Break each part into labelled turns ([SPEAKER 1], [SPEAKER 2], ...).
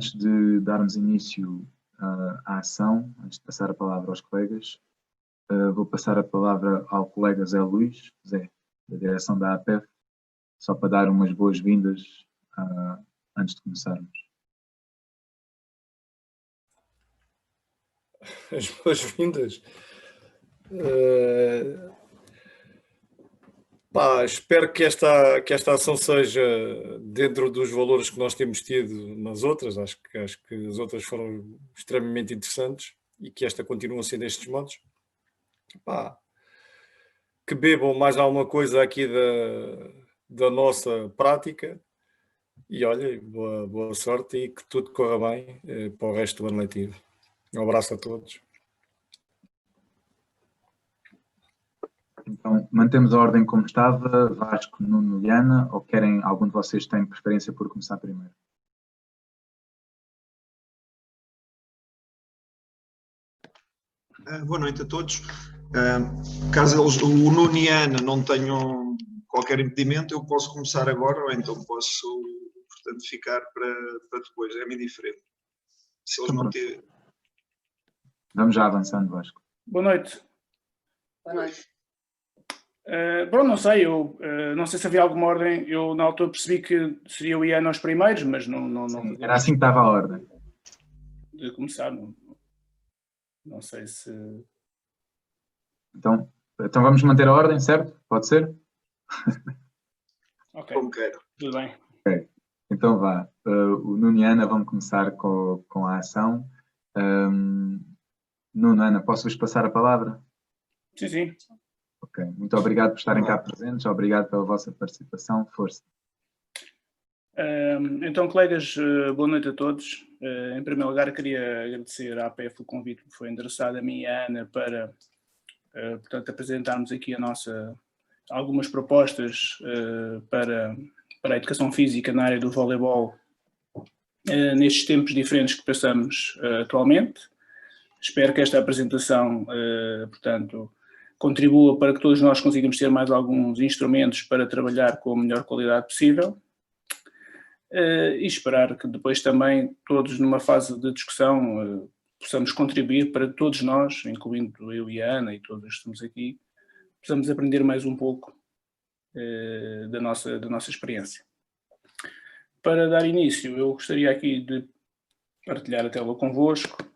[SPEAKER 1] Antes de darmos início à ação, antes de passar a palavra aos colegas, vou passar a palavra ao colega Zé Luís, Zé, da direção da APEF, só para dar umas boas-vindas antes de começarmos.
[SPEAKER 2] As boas-vindas. Espero que esta ação seja dentro dos valores que nós temos tido nas outras. Acho que as outras foram extremamente interessantes e que esta continua a ser destes modos. Que bebam mais alguma coisa aqui da nossa prática e olha, boa sorte e que tudo corra bem para o resto do ano letivo. Um abraço a todos.
[SPEAKER 1] Então, mantemos a ordem como estava, Vasco, Nuno e Ana, ou querem, algum de vocês tem preferência por começar primeiro?
[SPEAKER 3] Boa noite a todos. Caso o Nuno e a Ana não tenham qualquer impedimento, eu posso começar agora ou então posso, portanto, ficar para depois, é-me indiferente. Se eles não tiverem...
[SPEAKER 1] Vamos já avançando, Vasco.
[SPEAKER 4] Boa noite.
[SPEAKER 5] Boa noite.
[SPEAKER 4] Bom, não sei, eu não sei se havia alguma ordem, eu na altura percebi que seria o Ian aos primeiros, mas não
[SPEAKER 1] Sim, era assim que estava a ordem.
[SPEAKER 4] De começar, não sei se...
[SPEAKER 1] Então vamos manter a ordem, certo? Pode ser?
[SPEAKER 4] Ok,
[SPEAKER 3] Como quero.
[SPEAKER 4] tudo bem.
[SPEAKER 1] Ok, então vá. O Nuno e a Ana vão começar com a ação. Nuno, Ana, posso-vos passar a palavra?
[SPEAKER 4] Sim, sim.
[SPEAKER 1] Ok, muito obrigado por estarem cá presentes, obrigado pela vossa participação, força.
[SPEAKER 4] Então, colegas, boa noite a todos. Em primeiro lugar, queria agradecer à APEF o convite que foi endereçado a mim e à Ana para, portanto, apresentarmos aqui algumas propostas para a educação física na área do voleibol nestes tempos diferentes que passamos atualmente. Espero que esta apresentação, portanto, contribua para que todos nós consigamos ter mais alguns instrumentos para trabalhar com a melhor qualidade possível e esperar que depois também todos numa fase de discussão possamos contribuir para todos nós, incluindo eu e a Ana e todos que estamos aqui, possamos aprender mais um pouco da nossa experiência. Para dar início, eu gostaria aqui de partilhar a tela convosco.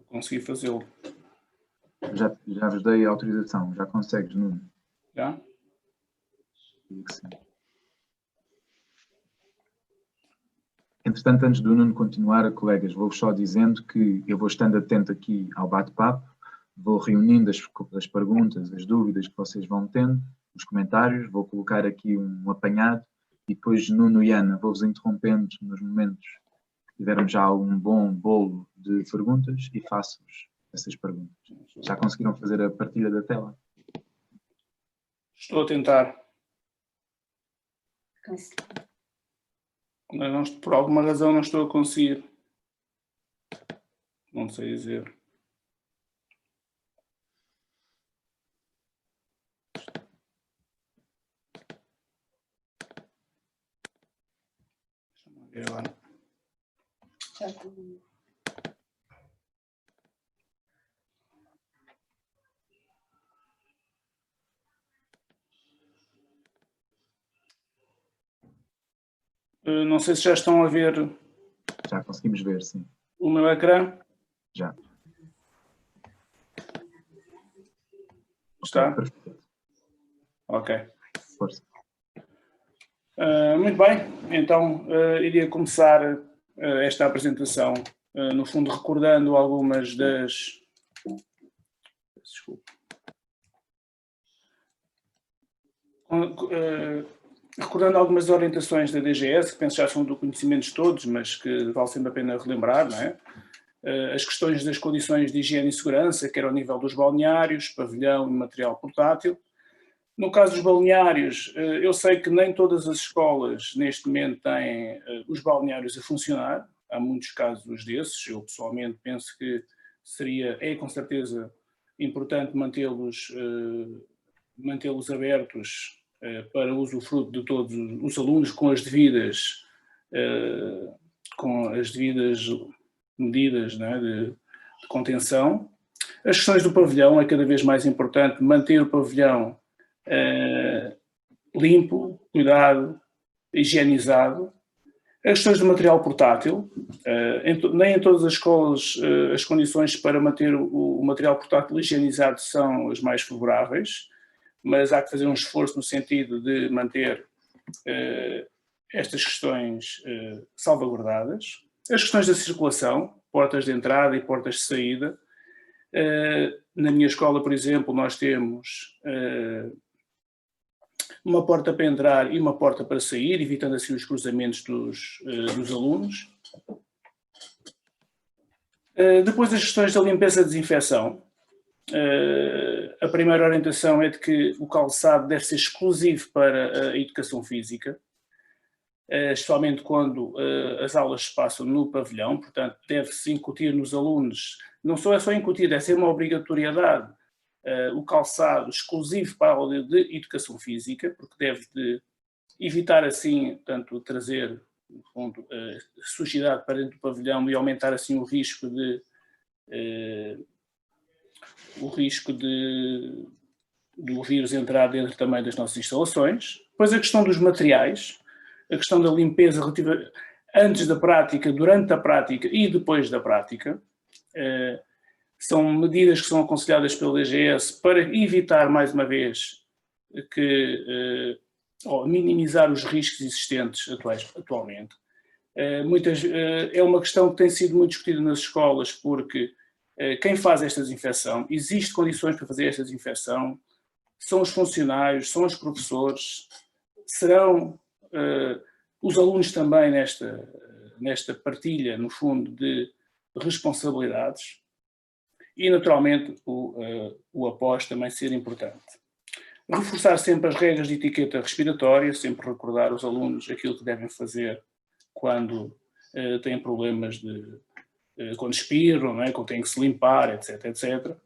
[SPEAKER 4] Consegui fazê-lo.
[SPEAKER 1] Já vos dei a autorização, já consegues, Nuno?
[SPEAKER 4] Já?
[SPEAKER 1] Sim. Entretanto, antes do Nuno continuar, colegas, vou-vos só dizendo que eu vou estando atento aqui ao bate-papo, vou reunindo as perguntas, as dúvidas que vocês vão tendo, os comentários, vou colocar aqui um apanhado e depois Nuno e Ana vou-vos interrompendo nos momentos que tivermos já um bom bolo de perguntas e faço-vos essas perguntas. Já conseguiram fazer a partilha da tela?
[SPEAKER 4] Estou a tentar.
[SPEAKER 5] Consegui.
[SPEAKER 4] Mas por alguma razão não estou a conseguir. Não sei dizer. Deixa-me ver agora.
[SPEAKER 5] Já estou.
[SPEAKER 4] Não sei se já estão a ver
[SPEAKER 1] Já conseguimos ver, sim.
[SPEAKER 4] o meu ecrã.
[SPEAKER 1] Já.
[SPEAKER 4] Está?
[SPEAKER 1] Perfeito.
[SPEAKER 4] Ok.
[SPEAKER 1] Força.
[SPEAKER 4] Muito bem, então iria começar esta apresentação, no fundo recordando algumas das... Desculpa. Recordando algumas orientações da DGS, que penso já são do conhecimento de todos, mas que vale sempre a pena relembrar, não é? As questões das condições de higiene e segurança, quer ao nível dos balneários, pavilhão e material portátil. No caso dos balneários, eu sei que nem todas as escolas neste momento têm os balneários a funcionar. há muitos casos desses. Eu pessoalmente penso que é com certeza importante mantê-los abertos para usufruto de todos os alunos com as devidas medidas, não é, de contenção. As questões do pavilhão é cada vez mais importante manter o pavilhão limpo, cuidado, higienizado. As questões do material portátil, nem em todas as escolas as condições para manter o material portátil higienizado são as mais favoráveis, mas há que fazer um esforço no sentido de manter estas questões salvaguardadas. As questões da circulação, portas de entrada e portas de saída. Na minha escola, por exemplo, nós temos uma porta para entrar e uma porta para sair, evitando assim os cruzamentos dos alunos. Depois as questões da limpeza e desinfecção. A primeira orientação é de que o calçado deve ser exclusivo para a educação física, especialmente quando as aulas se passam no pavilhão, portanto deve-se incutir nos alunos, não só incutir, deve ser uma obrigatoriedade, o calçado exclusivo para a aula de educação física, porque deve de evitar assim, portanto, trazer no fundo, sujidade para dentro do pavilhão e aumentar assim o risco do vírus entrar dentro também das nossas instalações. Depois a questão dos materiais, a questão da limpeza relativa antes da prática, durante a prática e depois da prática. São medidas que são aconselhadas pelo DGS para evitar, mais uma vez, minimizar os riscos existentes atualmente. É uma questão que tem sido muito discutida nas escolas, porque quem faz esta desinfecção, existe condições para fazer esta desinfecção, são os funcionários, são os professores, serão os alunos também nesta partilha, no fundo, de responsabilidades e, naturalmente, o após também ser importante. Reforçar sempre as regras de etiqueta respiratória, sempre recordar aos alunos aquilo que devem fazer quando têm problemas quando expiram, não é? Quando têm que se limpar, etc, etc.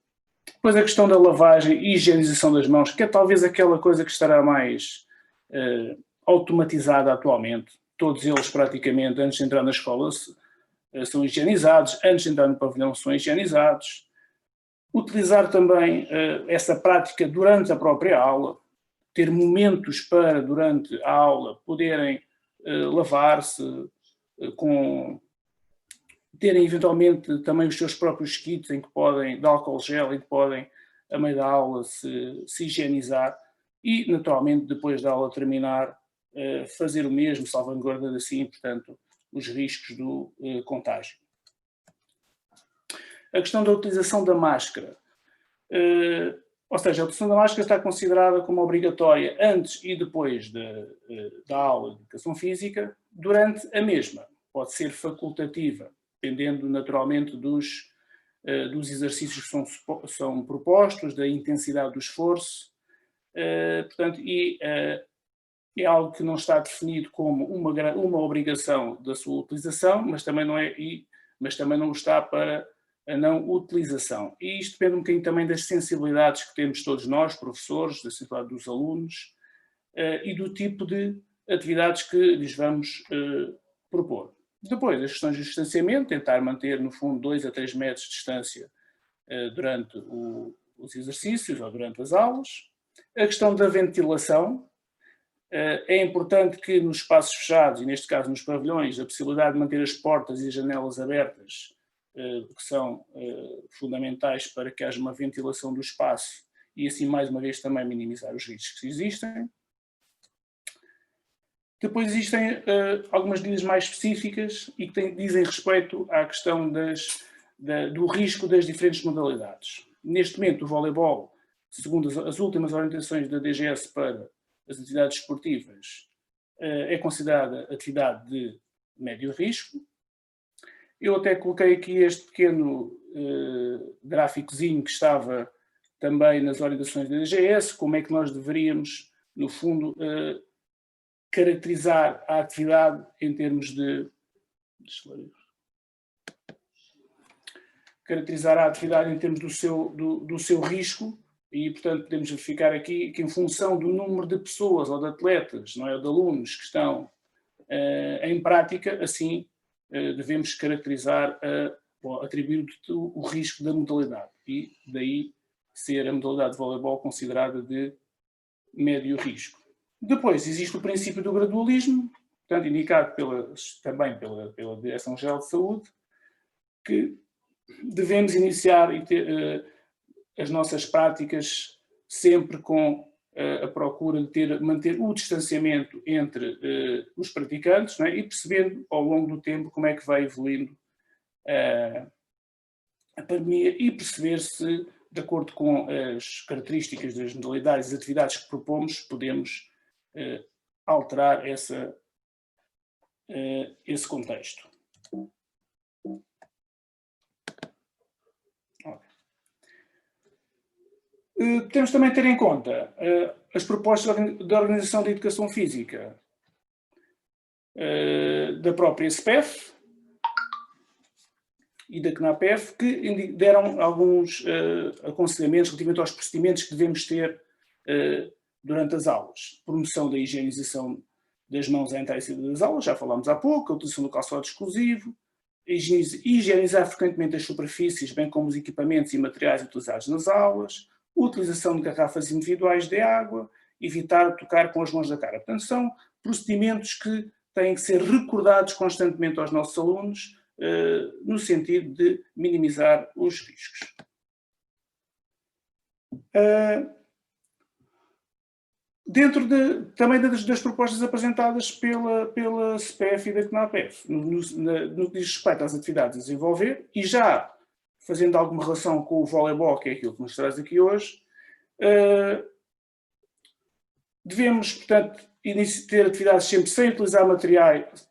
[SPEAKER 4] Depois a questão da lavagem e higienização das mãos, que é talvez aquela coisa que estará mais automatizada atualmente. Todos eles praticamente, antes de entrar na escola, são higienizados, antes de entrar no pavilhão são higienizados. Utilizar também essa prática durante a própria aula, ter momentos para, durante a aula, poderem lavar-se, terem eventualmente também os seus próprios kits de álcool gel, em que podem, a meio da aula, se higienizar e, naturalmente, depois da aula terminar, fazer o mesmo, salvaguardando assim, portanto, os riscos do contágio. A questão da utilização da máscara. Ou seja, a utilização da máscara está considerada como obrigatória antes e depois da aula de educação física, durante a mesma. Pode ser facultativa, dependendo naturalmente dos exercícios que são propostos, da intensidade do esforço, portanto, é algo que não está definido como uma obrigação da sua utilização, mas também não está para a não utilização. E isto depende um bocadinho também das sensibilidades que temos todos nós, professores, da sensibilidade dos alunos e do tipo de atividades que lhes vamos propor. Depois, as questões de distanciamento, tentar manter, no fundo, 2 a 3 metros de distância durante os exercícios ou durante as aulas. A questão da ventilação. É importante que nos espaços fechados, e neste caso nos pavilhões, a possibilidade de manter as portas e as janelas abertas, que são fundamentais para que haja uma ventilação do espaço e assim, mais uma vez, também minimizar os riscos que existem. Depois existem algumas medidas mais específicas e que dizem respeito à questão do risco das diferentes modalidades. Neste momento, o voleibol, segundo as últimas orientações da DGS para as atividades esportivas, é considerada atividade de médio risco. Eu até coloquei aqui este pequeno gráficozinho que estava também nas orientações da DGS, como é que nós deveríamos, no fundo, caracterizar a atividade em termos de... caracterizar a atividade em termos do seu risco e, portanto, podemos verificar aqui que em função do número de pessoas ou de atletas, não é, ou de alunos que estão em prática, assim devemos caracterizar, atribuir o risco da modalidade e daí ser a modalidade de voleibol considerada de médio risco. Depois existe o princípio do gradualismo, portanto indicado também pela Direção-Geral de Saúde, que devemos iniciar e ter as nossas práticas sempre com a procura de manter o distanciamento entre os praticantes, não é? E percebendo ao longo do tempo como é que vai evoluindo a pandemia e perceber se, de acordo com as características das modalidades e atividades que propomos, podemos alterar esse contexto. Temos também de ter em conta as propostas da Organização de Educação Física da própria SPEF e da CNAPEF, que deram alguns aconselhamentos relativamente aos procedimentos que devemos ter durante as aulas. Promoção da higienização das mãos à entrada e saída das aulas, já falámos há pouco, a utilização do calçado exclusivo, higienizar frequentemente as superfícies, bem como os equipamentos e materiais utilizados nas aulas, utilização de garrafas individuais de água, evitar tocar com as mãos da cara. Portanto, são procedimentos que têm que ser recordados constantemente aos nossos alunos, no sentido de minimizar os riscos. Dentro também das propostas apresentadas pela SPEF e da CNAPEF, no que diz respeito às atividades a desenvolver, e já fazendo alguma relação com o voleibol, que é aquilo que nos traz aqui hoje, devemos, portanto, ter atividades sempre sem utilizar materiais,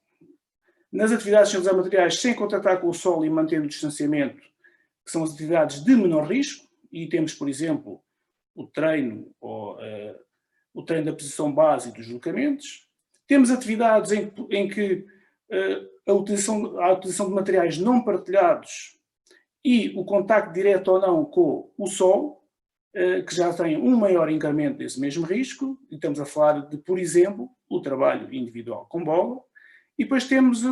[SPEAKER 4] nas atividades sem utilizar materiais, sem contactar com o solo e mantendo o distanciamento, que são as atividades de menor risco, e temos, por exemplo, o treino da posição base e dos deslocamentos. Temos atividades em que a utilização de materiais não partilhados e o contacto direto ou não com o solo, que já tem um maior incremento desse mesmo risco, e estamos a falar de, por exemplo, o trabalho individual com bola, e depois temos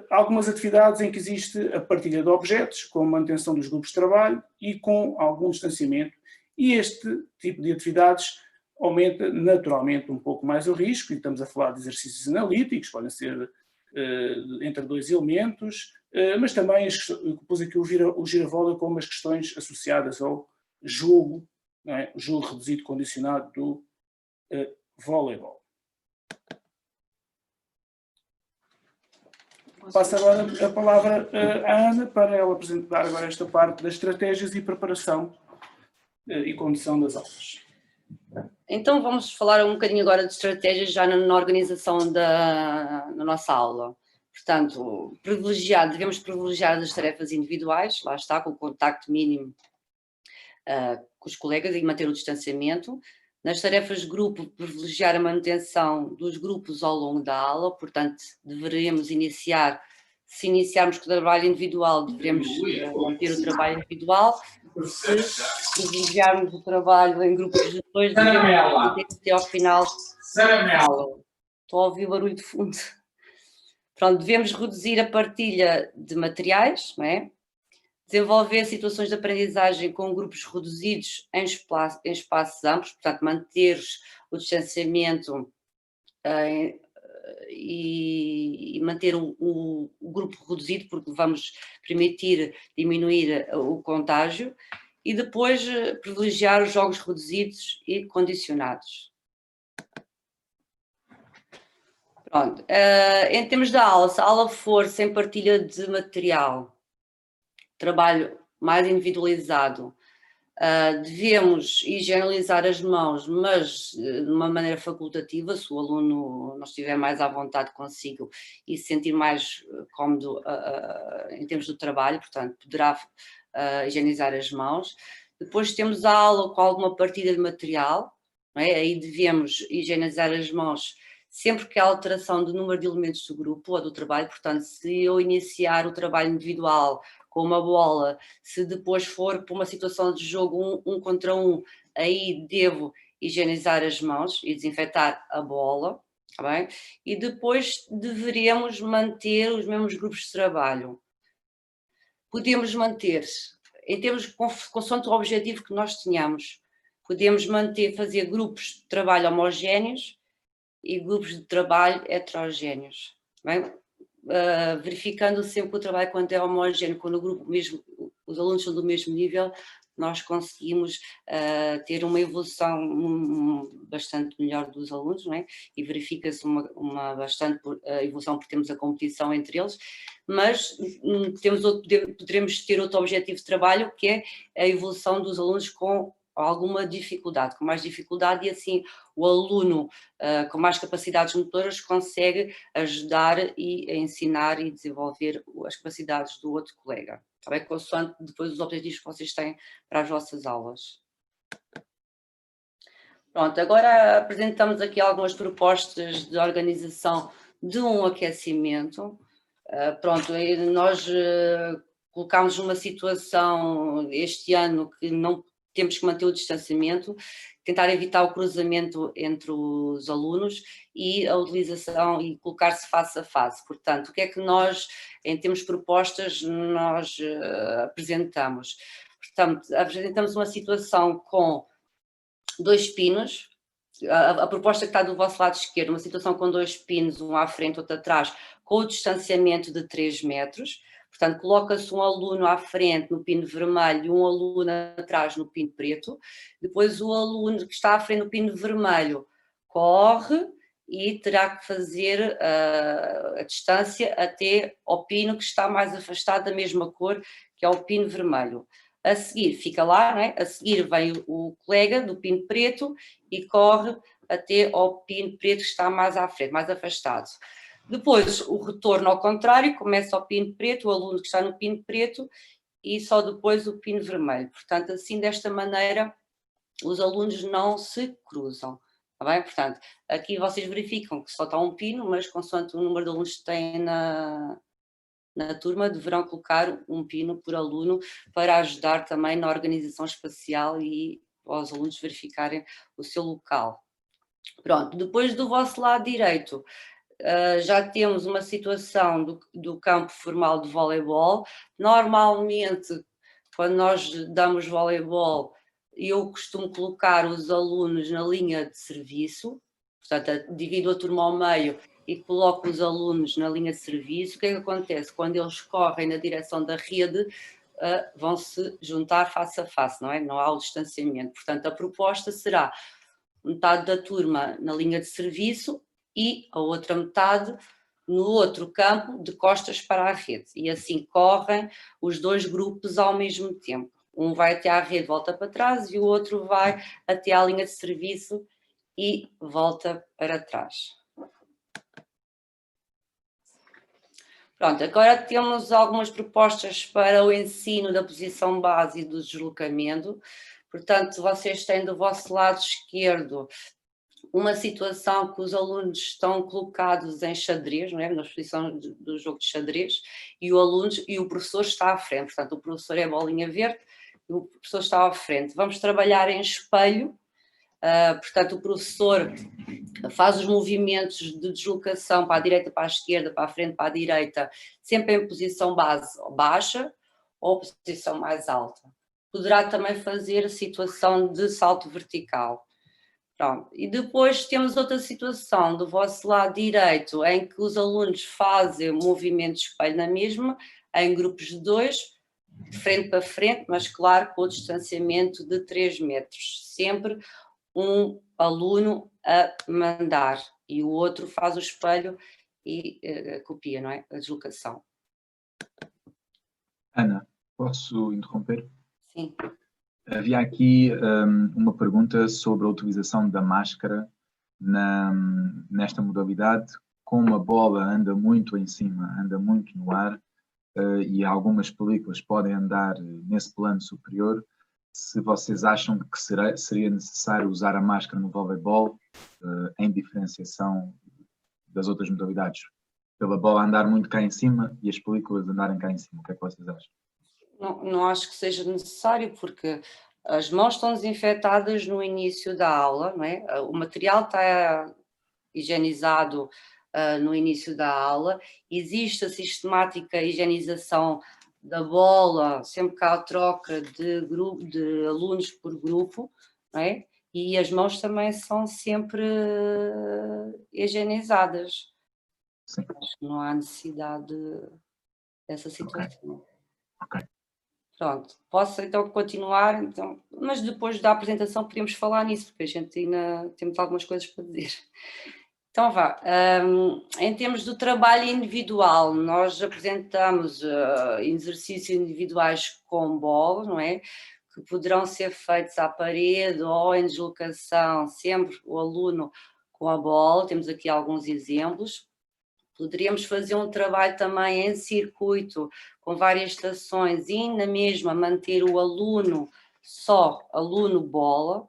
[SPEAKER 4] algumas atividades em que existe a partilha de objetos, com a manutenção dos grupos de trabalho e com algum distanciamento, e este tipo de atividades aumenta naturalmente um pouco mais o risco, e estamos a falar de exercícios analíticos, podem ser entre dois elementos, mas também pus aqui o giravola como as questões associadas ao jogo, não é? O jogo reduzido condicionado do voleibol. Passo agora a palavra à Ana para ela apresentar agora esta parte das estratégias e preparação e condução das aulas.
[SPEAKER 5] Então vamos falar um bocadinho agora de estratégias já na organização da nossa aula. Portanto, devemos privilegiar as tarefas individuais, lá está, com o contacto mínimo com os colegas e manter o distanciamento. Nas tarefas de grupo, privilegiar a manutenção dos grupos ao longo da aula, portanto, deveríamos se iniciarmos com o trabalho individual, devemos manter o trabalho individual. Se privilegiarmos o trabalho em grupos de dois, devemos até ao final da aula. Estou a ouvir o barulho de fundo. Pronto, devemos reduzir a partilha de materiais, não é? Desenvolver situações de aprendizagem com grupos reduzidos em espaços amplos, portanto, manter o distanciamento e manter o grupo reduzido, porque vamos permitir diminuir o contágio, e depois privilegiar os jogos reduzidos e condicionados. Pronto. Em termos da aula, se a aula for sem partilha de material, trabalho mais individualizado, devemos higienizar as mãos, mas de uma maneira facultativa, se o aluno não estiver mais à vontade consigo e se sentir mais cómodo em termos do trabalho, portanto, poderá higienizar as mãos. Depois temos a aula com alguma partilha de material, não é? Aí devemos higienizar as mãos sempre que há alteração do número de elementos do grupo ou do trabalho, portanto, se eu iniciar o trabalho individual com uma bola, se depois for para uma situação de jogo 1 contra 1, aí devo higienizar as mãos e desinfetar a bola, tá bem? E depois deveremos manter os mesmos grupos de trabalho. Podemos manter, em termos consoante o objetivo que nós tenhamos, podemos manter, fazer grupos de trabalho homogéneos e grupos de trabalho heterogéneos, bem? Verificando sempre que o trabalho, quando é homogéneo, quando o grupo mesmo, os alunos são do mesmo nível, nós conseguimos ter uma evolução bastante melhor dos alunos, não é? E verifica-se uma bastante evolução porque temos a competição entre eles, mas poderemos ter outro objetivo de trabalho, que é a evolução dos alunos com alguma dificuldade, com mais dificuldade, e assim o aluno com mais capacidades motoras consegue ajudar e ensinar e desenvolver as capacidades do outro colega. Está bem? Consoante depois os objetivos que vocês têm para as vossas aulas. Pronto, agora apresentamos aqui algumas propostas de organização de um aquecimento. Pronto, nós colocámos numa situação este ano que não temos que manter o distanciamento, tentar evitar o cruzamento entre os alunos e a utilização e colocar-se face a face. Portanto, o que é que nós, em termos de propostas, nós apresentamos? Portanto, apresentamos uma situação com 2 pinos, a proposta que está do vosso lado esquerdo, uma situação com 2 pinos, um à frente, outro atrás, com o distanciamento de 3 metros. Portanto, coloca-se um aluno à frente no pino vermelho e um aluno atrás no pino preto. Depois o aluno que está à frente no pino vermelho corre e terá que fazer a distância até ao pino que está mais afastado da mesma cor, que é o pino vermelho. A seguir, fica lá, não é? A seguir vem o colega do pino preto e corre até ao pino preto que está mais à frente, mais afastado. Depois, o retorno ao contrário, começa ao pino preto, o aluno que está no pino preto, e só depois o pino vermelho. Portanto, assim, desta maneira, os alunos não se cruzam. Está bem? Portanto, aqui vocês verificam que só está um pino, mas consoante o número de alunos que têm na turma, deverão colocar um pino por aluno para ajudar também na organização espacial e aos alunos verificarem o seu local. Pronto, depois do vosso lado direito, já temos uma situação do campo formal de voleibol. Normalmente, quando nós damos voleibol, eu costumo colocar os alunos na linha de serviço, portanto, divido a turma ao meio e coloco os alunos na linha de serviço. O que é que acontece? Quando eles correm na direção da rede, vão se juntar face a face, não é? Não há o distanciamento. Portanto, a proposta será metade da turma na linha de serviço e a outra metade no outro campo, de costas para a rede. E assim correm os 2 grupos ao mesmo tempo. Um vai até à rede, volta para trás, e o outro vai até à linha de serviço e volta para trás. Pronto, agora temos algumas propostas para o ensino da posição base e do deslocamento. Portanto, vocês têm do vosso lado esquerdo uma situação que os alunos estão colocados em xadrez, não é? Na posição do jogo de xadrez, e o professor está à frente. Portanto, o professor é a bolinha verde e o professor está à frente. Vamos trabalhar em espelho. Portanto, o professor faz os movimentos de deslocação para a direita, para a esquerda, para a frente, para a direita, sempre em posição base baixa ou posição mais alta. Poderá também fazer a situação de salto vertical. Pronto. E depois temos outra situação do vosso lado direito, em que os alunos fazem o movimento de espelho na mesma, em grupos de 2, de frente para frente, mas claro, com o distanciamento de 3 metros. Sempre um aluno a mandar e o outro faz o espelho e copia, não é? A deslocação.
[SPEAKER 1] Ana, posso interromper?
[SPEAKER 5] Sim.
[SPEAKER 1] Havia aqui uma pergunta sobre a utilização da máscara nesta modalidade. Como a bola anda muito em cima, anda muito no ar, e algumas películas podem andar nesse plano superior, se vocês acham que seria necessário usar a máscara no voleibol, em diferenciação das outras modalidades? Pela bola andar muito cá em cima e as películas andarem cá em cima. O que é que vocês acham?
[SPEAKER 5] Não acho que seja necessário, porque as mãos estão desinfetadas no início da aula, não é? O material está higienizado no início da aula, existe a sistemática higienização da bola, sempre que há a troca de alunos por grupo, não é? E as mãos também são sempre higienizadas.
[SPEAKER 1] Sim.
[SPEAKER 5] Acho que não há necessidade dessa situação.
[SPEAKER 1] Ok.
[SPEAKER 5] Pronto, posso então continuar, então, mas depois da apresentação podemos falar nisso, porque a gente ainda temos algumas coisas para dizer. Então vá, em termos do trabalho individual, nós apresentamos exercícios individuais com bola, não é? Que poderão ser feitos à parede ou em deslocação, sempre o aluno com a bola, temos aqui alguns exemplos. Poderíamos fazer um trabalho também em circuito, com várias estações, e na mesma manter o aluno só, aluno bola.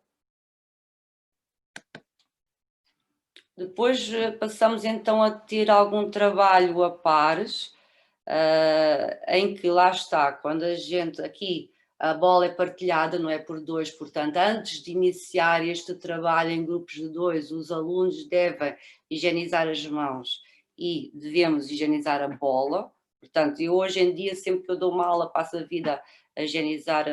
[SPEAKER 5] Depois passamos então a ter algum trabalho a pares, em que lá está, quando a gente aqui, a bola é partilhada, não é por dois, portanto, antes de iniciar este trabalho em grupos de dois, os alunos devem higienizar as mãos e devemos higienizar a bola. Portanto, eu hoje em dia, sempre que eu dou uma aula, passo a vida a higienizar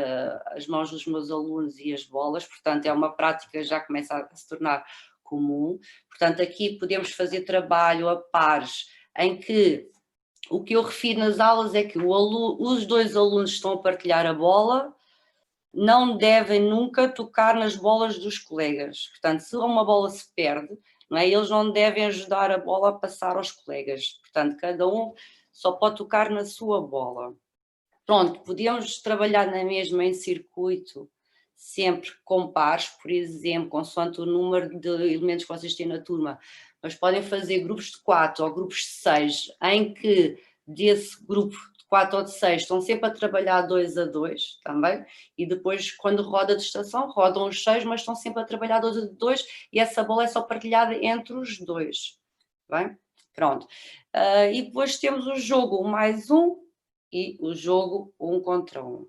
[SPEAKER 5] as mãos dos meus alunos e as bolas, portanto, é uma prática que já começa a se tornar comum. Portanto, aqui podemos fazer trabalho a pares, em que o que eu refiro nas aulas é que os dois alunos estão a partilhar a bola, não devem nunca tocar nas bolas dos colegas. Portanto, se uma bola se perde, não é, eles não devem ajudar a bola a passar aos colegas. Portanto, cada um só pode tocar na sua bola. Pronto, podemos trabalhar na mesma em circuito, sempre com pares, por exemplo, consoante o número de elementos que vocês têm na turma, mas podem fazer grupos de 4 ou grupos de 6, em que desse grupo de 4 ou de 6 estão sempre a trabalhar 2 a 2 também, e depois quando roda de estação, rodam os 6, mas estão sempre a trabalhar 2 a 2, e essa bola é só partilhada entre os dois. Bem? Pronto. E depois temos o jogo 1 mais 1 e o jogo 1 contra 1.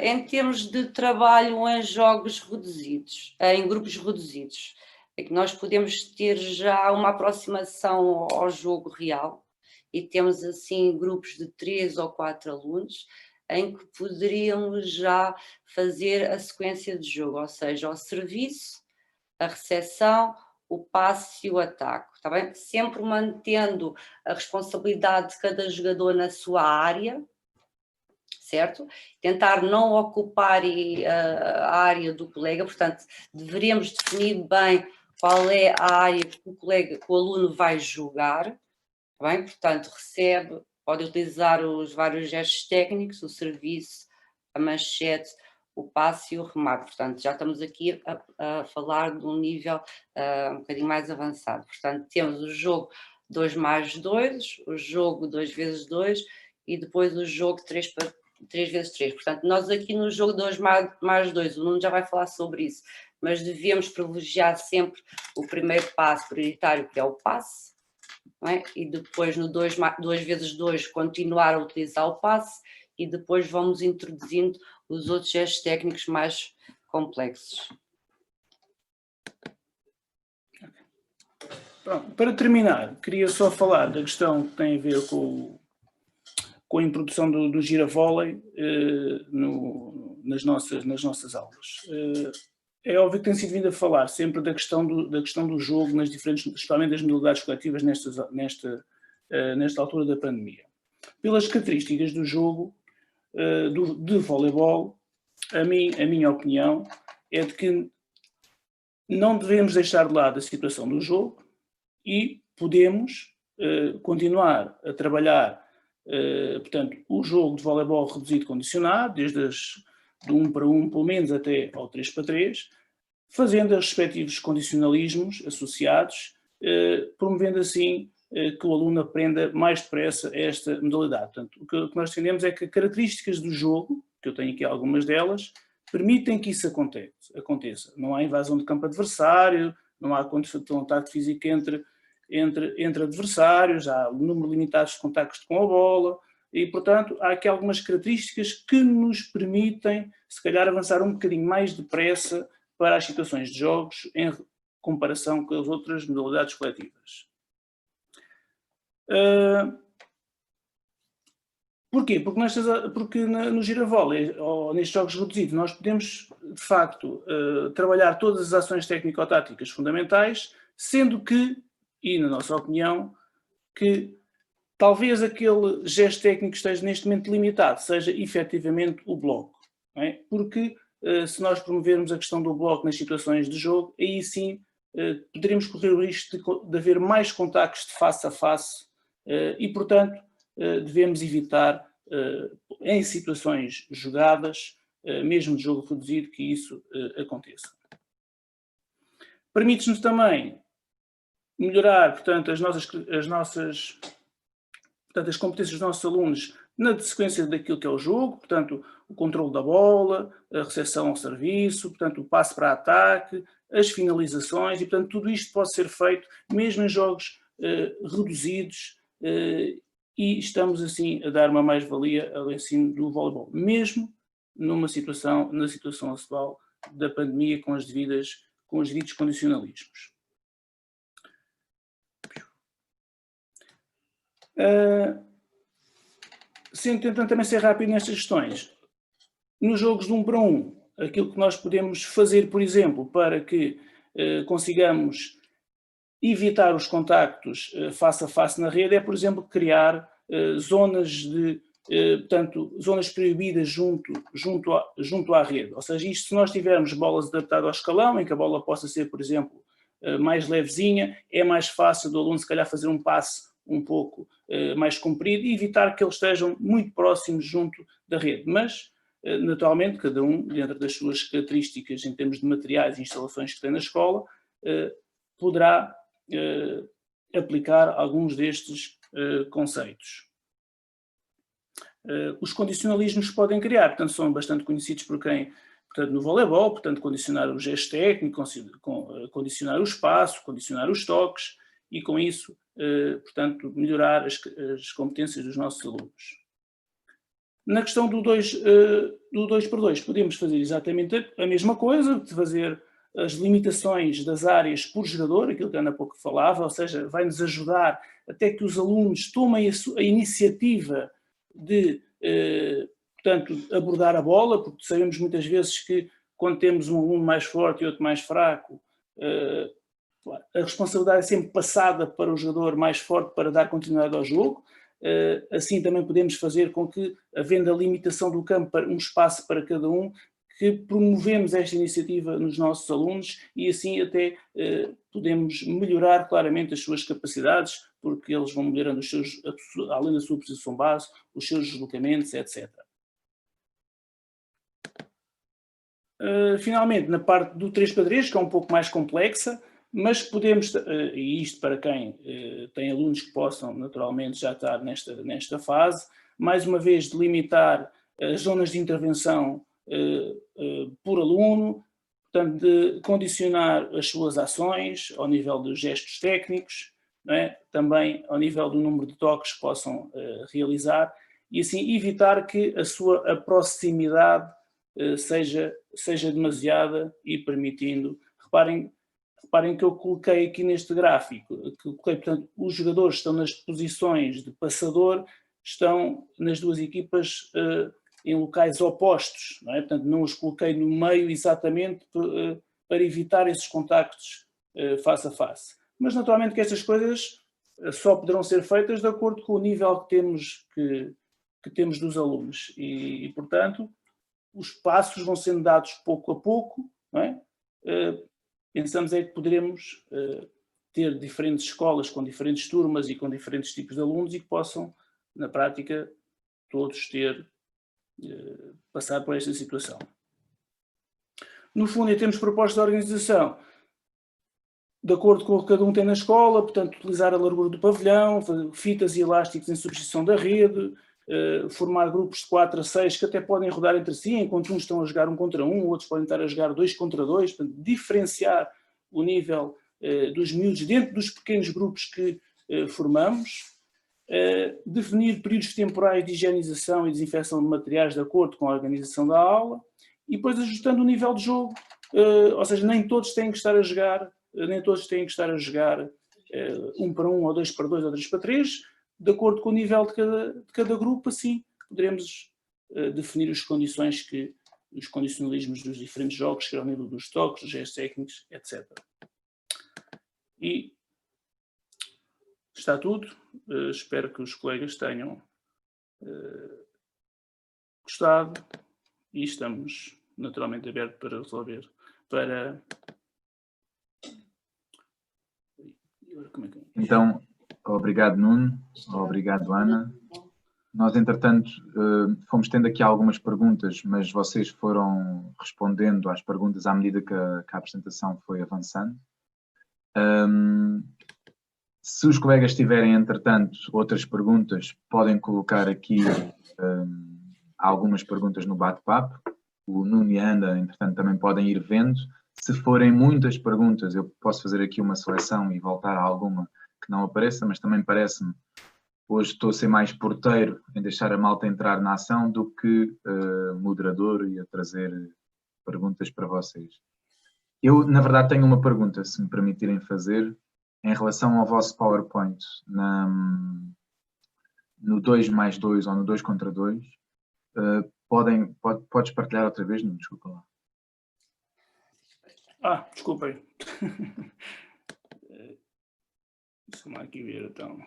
[SPEAKER 5] Em termos de trabalho em jogos reduzidos, em grupos reduzidos, é que nós podemos ter já uma aproximação ao jogo real e temos assim grupos de 3 ou 4 alunos em que poderíamos já fazer a sequência de jogo, ou seja, o serviço, a recepção, o passe e o ataque, está bem? Sempre mantendo a responsabilidade de cada jogador na sua área, certo? Tentar não ocupar a área do colega, portanto, deveríamos definir bem qual é a área que o aluno vai jogar, tá bem? Portanto, recebe, pode utilizar os vários gestos técnicos, o serviço, a manchete, o passe e o remate. Portanto, já estamos aqui a falar de um nível um bocadinho mais avançado. Portanto, temos o jogo 2 mais 2, o jogo 2 vezes 2 e depois o jogo 3 vezes 3. Portanto, nós aqui no jogo 2 mais 2, o Nuno já vai falar sobre isso, mas devemos privilegiar sempre o primeiro passo prioritário, que é o passe, não é? E depois no 2 vezes 2 continuar a utilizar o passe e depois vamos introduzindo os outros gestos técnicos mais complexos.
[SPEAKER 4] Pronto, para terminar, queria só falar da questão que tem a ver com a introdução do giravólei nas nossas aulas. É óbvio que tem sido vindo a falar sempre da questão do jogo, nas diferentes, especialmente das modalidades coletivas nesta altura da pandemia. Pelas características do jogo de voleibol, a minha opinião é de que não devemos deixar de lado a situação do jogo e podemos continuar a trabalhar, portanto, o jogo de voleibol reduzido condicionado, desde de 1 para 1, pelo menos, até ao 3 para 3, fazendo os respectivos condicionalismos associados, promovendo assim que o aluno aprenda mais depressa esta modalidade. Portanto, o que nós defendemos é que características do jogo, que eu tenho aqui algumas delas, permitem que isso aconteça. Não há invasão de campo adversário, não há contato físico entre adversários, há um número limitado de contactos com a bola e, portanto, há aqui algumas características que nos permitem, se calhar, avançar um bocadinho mais depressa para as situações de jogos em comparação com as outras modalidades coletivas. Porquê? Porque no giravólei, ou nestes jogos reduzidos, nós podemos, de facto, trabalhar todas as ações técnico-táticas fundamentais, sendo que, e na nossa opinião, que talvez aquele gesto técnico que esteja neste momento limitado seja efetivamente o bloco. Não é? Porque se nós promovermos a questão do bloco nas situações de jogo, aí sim poderíamos correr o risco de haver mais contactos de face a face e, portanto, devemos evitar em situações jogadas, mesmo de jogo reduzido, que isso aconteça. Permite-nos também melhorar, portanto, as competências dos nossos alunos na sequência daquilo que é o jogo, portanto, o controle da bola, a recepção ao serviço, portanto, o passe para ataque, as finalizações, e, portanto, tudo isto pode ser feito mesmo em jogos reduzidos e estamos, assim, a dar uma mais-valia ao ensino do voleibol, mesmo na situação atual da pandemia com os devidos condicionalismos. Tentando também ser rápido nestas questões, nos jogos de 1 para 1, aquilo que nós podemos fazer, por exemplo, para que consigamos evitar os contactos face a face na rede é, por exemplo, criar zonas proibidas junto à rede. Ou seja, isto, se nós tivermos bolas adaptadas ao escalão, em que a bola possa ser, por exemplo, mais levezinha, é mais fácil do aluno, se calhar, fazer um passe um pouco mais comprido e evitar que eles estejam muito próximos junto da rede. Mas, naturalmente, cada um, dentro das suas características em termos de materiais e instalações que tem na escola, poderá aplicar alguns destes conceitos. Os condicionalismos que podem criar, portanto, são bastante conhecidos por quem, portanto, no voleibol, portanto, condicionar o gesto técnico, condicionar o espaço, condicionar os toques e, com isso, portanto, melhorar as competências dos nossos alunos. Na questão do 2 por 2, podemos fazer exatamente a mesma coisa, de fazer as limitações das áreas por jogador, aquilo que Ana há pouco falava, ou seja, vai-nos ajudar até que os alunos tomem a iniciativa de, portanto, abordar a bola, porque sabemos muitas vezes que quando temos um aluno mais forte e outro mais fraco, a responsabilidade é sempre passada para o jogador mais forte para dar continuidade ao jogo. Assim também podemos fazer com que, havendo a limitação do campo, um espaço para cada um, que promovemos esta iniciativa nos nossos alunos e assim até podemos melhorar claramente as suas capacidades, porque eles vão melhorando além da sua posição base, os seus deslocamentos, etc. Finalmente, na parte do 3 para 3, que é um pouco mais complexa, mas podemos, e isto para quem tem alunos que possam naturalmente já estar nesta fase, mais uma vez delimitar as zonas de intervenção por aluno, portanto, de condicionar as suas ações ao nível dos gestos técnicos, não é? Também ao nível do número de toques que possam realizar, e assim evitar que a proximidade seja demasiada e permitindo, reparem que eu coloquei aqui neste gráfico, portanto, os jogadores estão nas posições de passador, estão nas duas equipas em locais opostos, não é? Portanto, não os coloquei no meio exatamente para evitar esses contactos face a face. Mas naturalmente que estas coisas só poderão ser feitas de acordo com o nível que temos dos alunos e, portanto, os passos vão sendo dados pouco a pouco, não é? Pensamos é que poderemos ter diferentes escolas com diferentes turmas e com diferentes tipos de alunos e que possam, na prática, todos passar por esta situação. No fundo, em termos de propostas de organização, de acordo com o que cada um tem na escola, portanto, utilizar a largura do pavilhão, fitas e elásticos em substituição da rede, formar grupos de 4 a 6 que até podem rodar entre si, enquanto uns estão a jogar 1 contra 1, outros podem estar a jogar 2 contra 2, portanto, diferenciar o nível dos miúdos dentro dos pequenos grupos que formamos, definir períodos temporais de higienização e desinfecção de materiais de acordo com a organização da aula, e depois ajustando o nível de jogo, ou seja, nem todos têm que estar a jogar, 1 para 1, ou 2 para 2, ou 3 para 3, de acordo com o nível de cada grupo. Assim poderemos definir as condições os condicionalismos dos diferentes jogos, que é o nível dos toques, dos gestos técnicos, etc. E está tudo. Espero que os colegas tenham gostado, e estamos naturalmente abertos para resolver.
[SPEAKER 1] Então, obrigado, Nuno. Obrigado, Ana. Nós, entretanto, fomos tendo aqui algumas perguntas, mas vocês foram respondendo às perguntas à medida que a apresentação foi avançando. Se os colegas tiverem, entretanto, outras perguntas, podem colocar aqui algumas perguntas no bate-papo. O Nuno e a Ana, entretanto, também podem ir vendo. Se forem muitas perguntas, eu posso fazer aqui uma seleção e voltar a alguma que não apareça, mas também parece-me, hoje estou a ser mais porteiro em deixar a malta entrar na ação do que moderador e a trazer perguntas para vocês. Eu, na verdade, tenho uma pergunta, se me permitirem fazer, em relação ao vosso PowerPoint, no 2+2 ou no 2 contra 2. Podes partilhar outra vez? Não, desculpa lá.
[SPEAKER 4] Desculpem. Deixa-me aqui ver, então.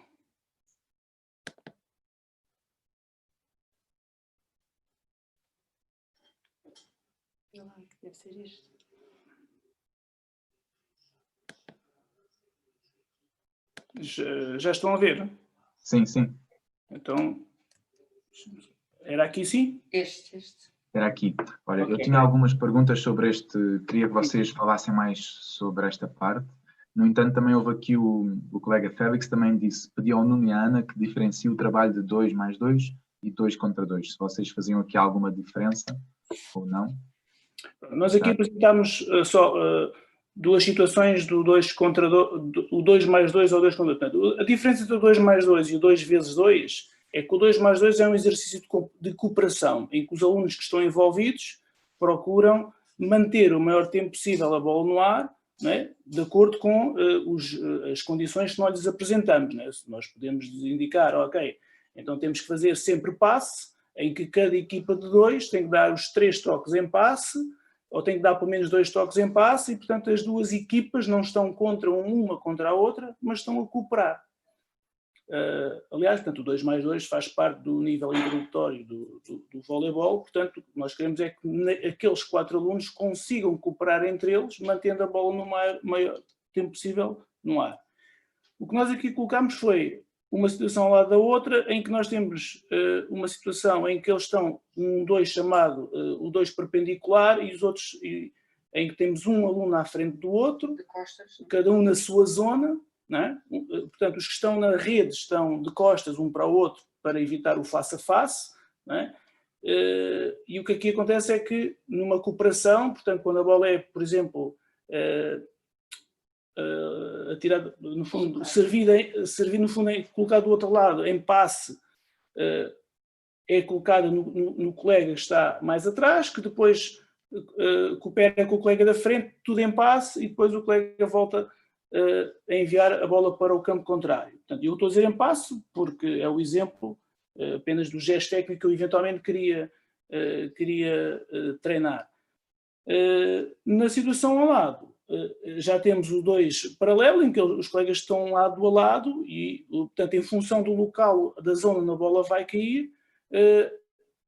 [SPEAKER 5] Deve ser isto.
[SPEAKER 4] Já estão a ver?
[SPEAKER 1] Sim, sim.
[SPEAKER 4] Então, era aqui, sim?
[SPEAKER 5] Este.
[SPEAKER 1] Era aqui. Olha,
[SPEAKER 4] Okay.
[SPEAKER 1] Eu tinha algumas perguntas sobre queria que vocês falassem mais sobre esta parte. No entanto, também houve aqui o colega Félix também pediu ao Nuno e à Ana que diferencie o trabalho de 2+2 e 2 contra 2. Se vocês faziam aqui alguma diferença ou não.
[SPEAKER 4] Nós aqui apresentámos só duas situações do 2 contra 2, o 2+2 ou 2 contra 2. Portanto, a diferença entre o 2+2 e o 2×2 é que o 2+2 é um exercício de cooperação, em que os alunos que estão envolvidos procuram manter o maior tempo possível a bola no ar, não é? De acordo com as condições que nós lhes apresentamos. Não é? Nós podemos indicar, ok, então temos que fazer sempre passe, em que cada equipa de 2 tem que dar os 3 toques em passe, ou tem que dar pelo menos 2 toques em passe, e portanto as duas equipas não estão uma contra a outra, mas estão a cooperar. Aliás, portanto, o 2+2 faz parte do nível introdutório do voleibol, portanto, nós queremos é que aqueles 4 alunos consigam cooperar entre eles, mantendo a bola no maior tempo possível no ar. O que nós aqui colocamos foi uma situação ao lado da outra, em que nós temos uma situação em que eles estão um 2 chamado o 2 perpendicular, e os outros em que temos um aluno à frente do outro,
[SPEAKER 5] De costas.
[SPEAKER 4] cada um na sua zona. Não é? Portanto, os que estão na rede estão de costas um para o outro para evitar o face-a-face. Não é? E o que aqui acontece é que numa cooperação, portanto, quando a bola é, por exemplo, atirada, no fundo, servida no fundo, colocada do outro lado em passe, é colocada no colega que está mais atrás, que depois coopera com o colega da frente, tudo em passe, e depois o colega volta a enviar a bola para o campo contrário. Portanto, eu estou a dizer em passo porque é o exemplo apenas do gesto técnico que eu eventualmente queria treinar. Na situação ao lado, já temos o 2 paralelo, em que os colegas estão lado a lado e, portanto, em função do local da zona onde a bola vai cair,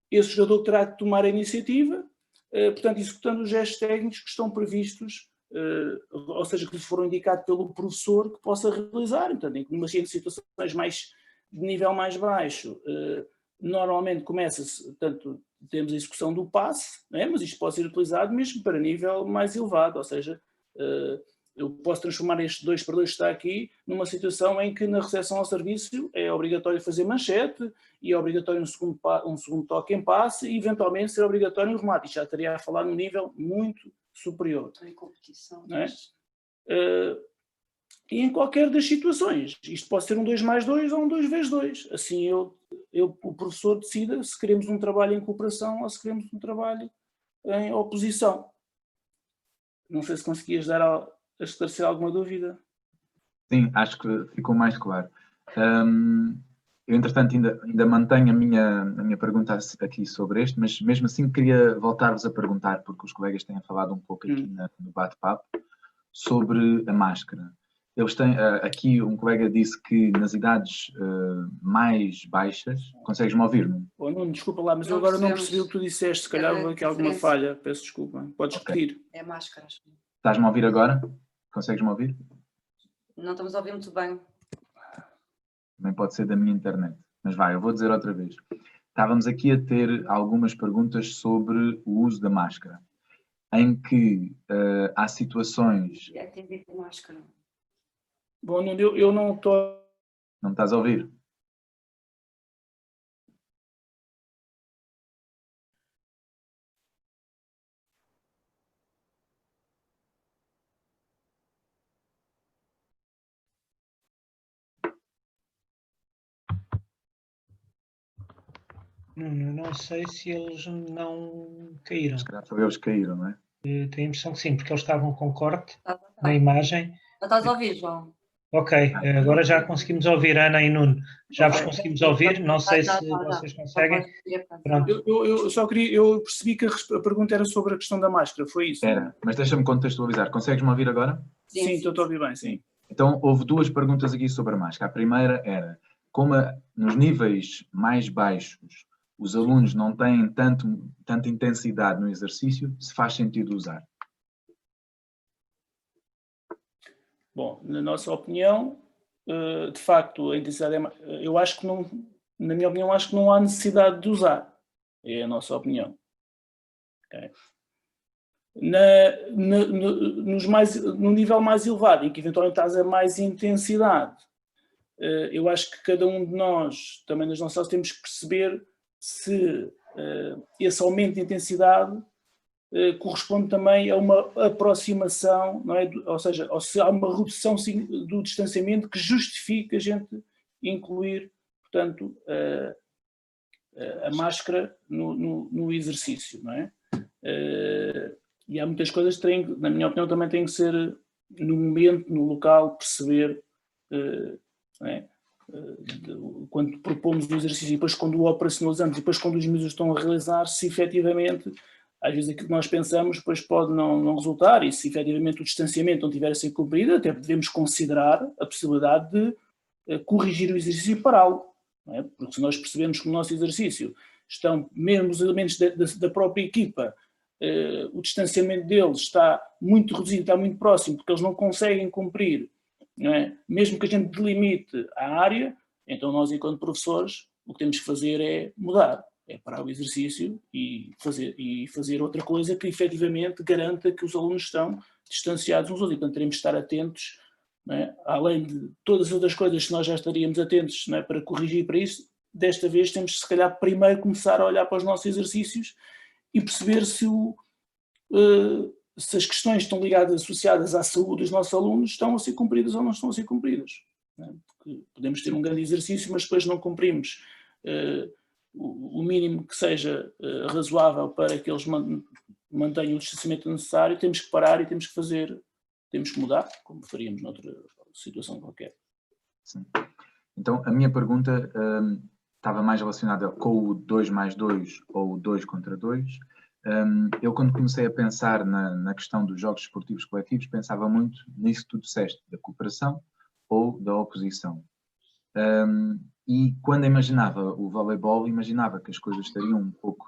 [SPEAKER 4] esse jogador terá que tomar a iniciativa, portanto, executando os gestos técnicos que estão previstos, ou seja, que lhe foram indicados pelo professor que possa realizar. Portanto, em umas situações de nível mais baixo, normalmente começa-se, portanto, temos a execução do passe, né? Mas isto pode ser utilizado mesmo para nível mais elevado, ou seja, eu posso transformar este 2x2 que está aqui numa situação em que na recepção ao serviço é obrigatório fazer manchete e é obrigatório um segundo toque em passe e eventualmente ser obrigatório um remate. Isto já estaria a falar num nível muito superior.
[SPEAKER 5] Em competição.
[SPEAKER 4] Não é? E em qualquer das situações. Isto pode ser um 2+2 ou um 2x2. Assim o professor decida se queremos um trabalho em cooperação ou se queremos um trabalho em oposição. Não sei se conseguias dar a esclarecer alguma dúvida.
[SPEAKER 1] Sim, acho que ficou mais claro. Eu, entretanto, ainda mantenho a minha pergunta aqui sobre este, mas mesmo assim queria voltar-vos a perguntar, porque os colegas têm falado um pouco aqui no bate-papo, sobre a máscara. Eles têm, aqui um colega disse que nas idades mais baixas, consegues-me ouvir, não?
[SPEAKER 4] Oh, Nuno, desculpa lá, mas eu agora não percebi o que tu disseste, se calhar houve aqui alguma falha, peço desculpa. Podes repetir.
[SPEAKER 5] É máscara, acho.
[SPEAKER 1] Estás-me a ouvir agora? Consegues-me ouvir?
[SPEAKER 5] Não estamos a ouvir muito bem.
[SPEAKER 1] Também pode ser da minha internet. Mas vai, eu vou dizer outra vez. Estávamos aqui a ter algumas perguntas sobre o uso da máscara, em que há situações...
[SPEAKER 5] É ter de máscara.
[SPEAKER 4] Bom, Nuno, eu não estou...
[SPEAKER 1] Não me estás a ouvir?
[SPEAKER 6] Não sei se eles não caíram.
[SPEAKER 1] Se calhar foi eles que caíram, não é?
[SPEAKER 6] Tenho a impressão que sim, porque eles estavam com corte na imagem.
[SPEAKER 5] Já estás a ouvir, João?
[SPEAKER 6] Ok, agora já conseguimos ouvir, Ana e Nuno. Já vos conseguimos ouvir, não sei se vocês conseguem. Pronto.
[SPEAKER 4] Eu só queria, eu percebi que a pergunta era sobre a questão da máscara, foi isso?
[SPEAKER 1] Era, mas deixa-me contextualizar. Consegues-me ouvir agora?
[SPEAKER 4] Sim, estou a ouvir bem, sim.
[SPEAKER 1] Então, houve duas perguntas aqui sobre a máscara. A primeira era, como nos níveis mais baixos os alunos não têm tanta intensidade no exercício, se faz sentido usar?
[SPEAKER 4] Bom, na nossa opinião, de facto, a intensidade eu acho que não, na minha opinião, acho que não há necessidade de usar. É a nossa opinião. Okay. No nível mais elevado, em que eventualmente estás a mais intensidade, eu acho que cada um de nós, também nas nossas aulas, temos que perceber se esse aumento de intensidade corresponde também a uma aproximação, não é? Ou seja, ou se há uma redução do distanciamento que justifique a gente incluir, portanto, a máscara no exercício, não é? E há muitas coisas que têm, na minha opinião, também têm que ser no momento, no local, perceber, não é? Quando propomos o exercício e depois quando o operacionalizamos e depois quando os miúdos estão a realizar, se efetivamente, às vezes aquilo que nós pensamos depois pode não resultar e se efetivamente o distanciamento não tiver a ser cumprido, até devemos considerar a possibilidade de corrigir o exercício e pará-lo, não é? Porque se nós percebemos que no nosso exercício estão mesmo os elementos da própria equipa, o distanciamento deles está muito reduzido, está muito próximo, porque eles não conseguem cumprir, não é? Mesmo que a gente delimite a área, então nós, enquanto professores, o que temos que fazer é mudar, é parar o exercício e fazer outra coisa que efetivamente garanta que os alunos estão distanciados uns dos outros. E, portanto, teremos de estar atentos, não é? Além de todas as outras coisas que nós já estaríamos atentos, não é? Para corrigir para isso, desta vez temos, se calhar, primeiro começar a olhar para os nossos exercícios e perceber se as questões estão ligadas, associadas à saúde dos nossos alunos estão a ser cumpridas ou não estão a ser cumpridas. Não é? Porque podemos ter um grande exercício, mas depois não cumprimos o mínimo que seja razoável para que eles mantenham o distanciamento necessário, temos que parar e temos que mudar, como faríamos noutra situação qualquer.
[SPEAKER 1] Sim. Então, a minha pergunta estava mais relacionada com o 2+2 ou o 2 contra 2. Eu, quando comecei a pensar na questão dos jogos esportivos coletivos, pensava muito nisso que tu disseste, da cooperação ou da oposição. E quando imaginava o voleibol, imaginava que as coisas estariam um pouco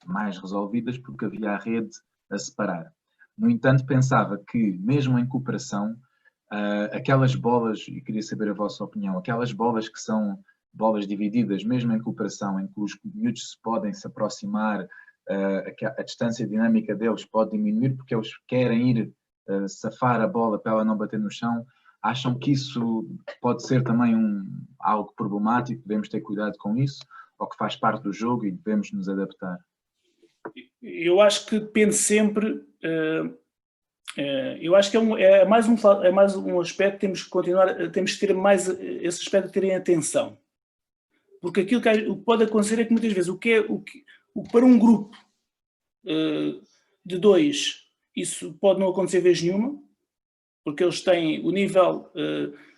[SPEAKER 1] mais resolvidas porque havia a rede a separar. No entanto, pensava que, mesmo em cooperação, aquelas bolas, e queria saber a vossa opinião, aquelas bolas que são bolas divididas, mesmo em cooperação, em que os miúdos podem se aproximar, a distância dinâmica deles pode diminuir porque eles querem ir safar a bola para ela não bater no chão. Acham que isso pode ser também algo problemático, devemos ter cuidado com isso, ou que faz parte do jogo e devemos nos adaptar?
[SPEAKER 4] Eu acho que depende sempre, eu acho que é mais um aspecto que temos que continuar, temos que ter mais esse aspecto de terem atenção. Porque aquilo que pode acontecer é que muitas vezes o que para um grupo de 2 isso pode não acontecer vez nenhuma, porque eles têm o nível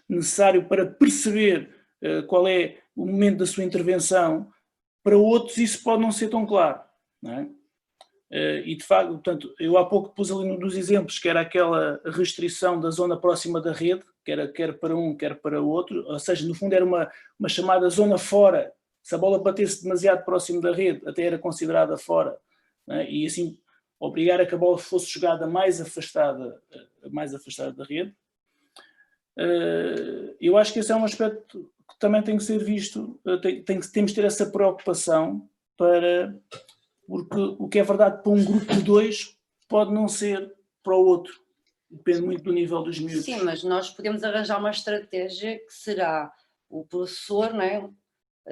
[SPEAKER 4] necessário para perceber qual é o momento da sua intervenção. Para outros isso pode não ser tão claro, não é? E de facto, portanto, eu há pouco pus ali um dos exemplos que era aquela restrição da zona próxima da rede, que era quer para um, quer para o outro, ou seja, no fundo era uma chamada zona fora. Se a bola batesse demasiado próximo da rede, até era considerada fora, não é? E assim obrigar a que a bola fosse jogada mais afastada da rede. Eu acho que esse é um aspecto que também tem que ser visto, temos de ter essa preocupação, porque o que é verdade para um grupo de 2 pode não ser para o outro. Depende muito do nível dos miúdos.
[SPEAKER 5] Sim, mas nós podemos arranjar uma estratégia que será o professor, não é?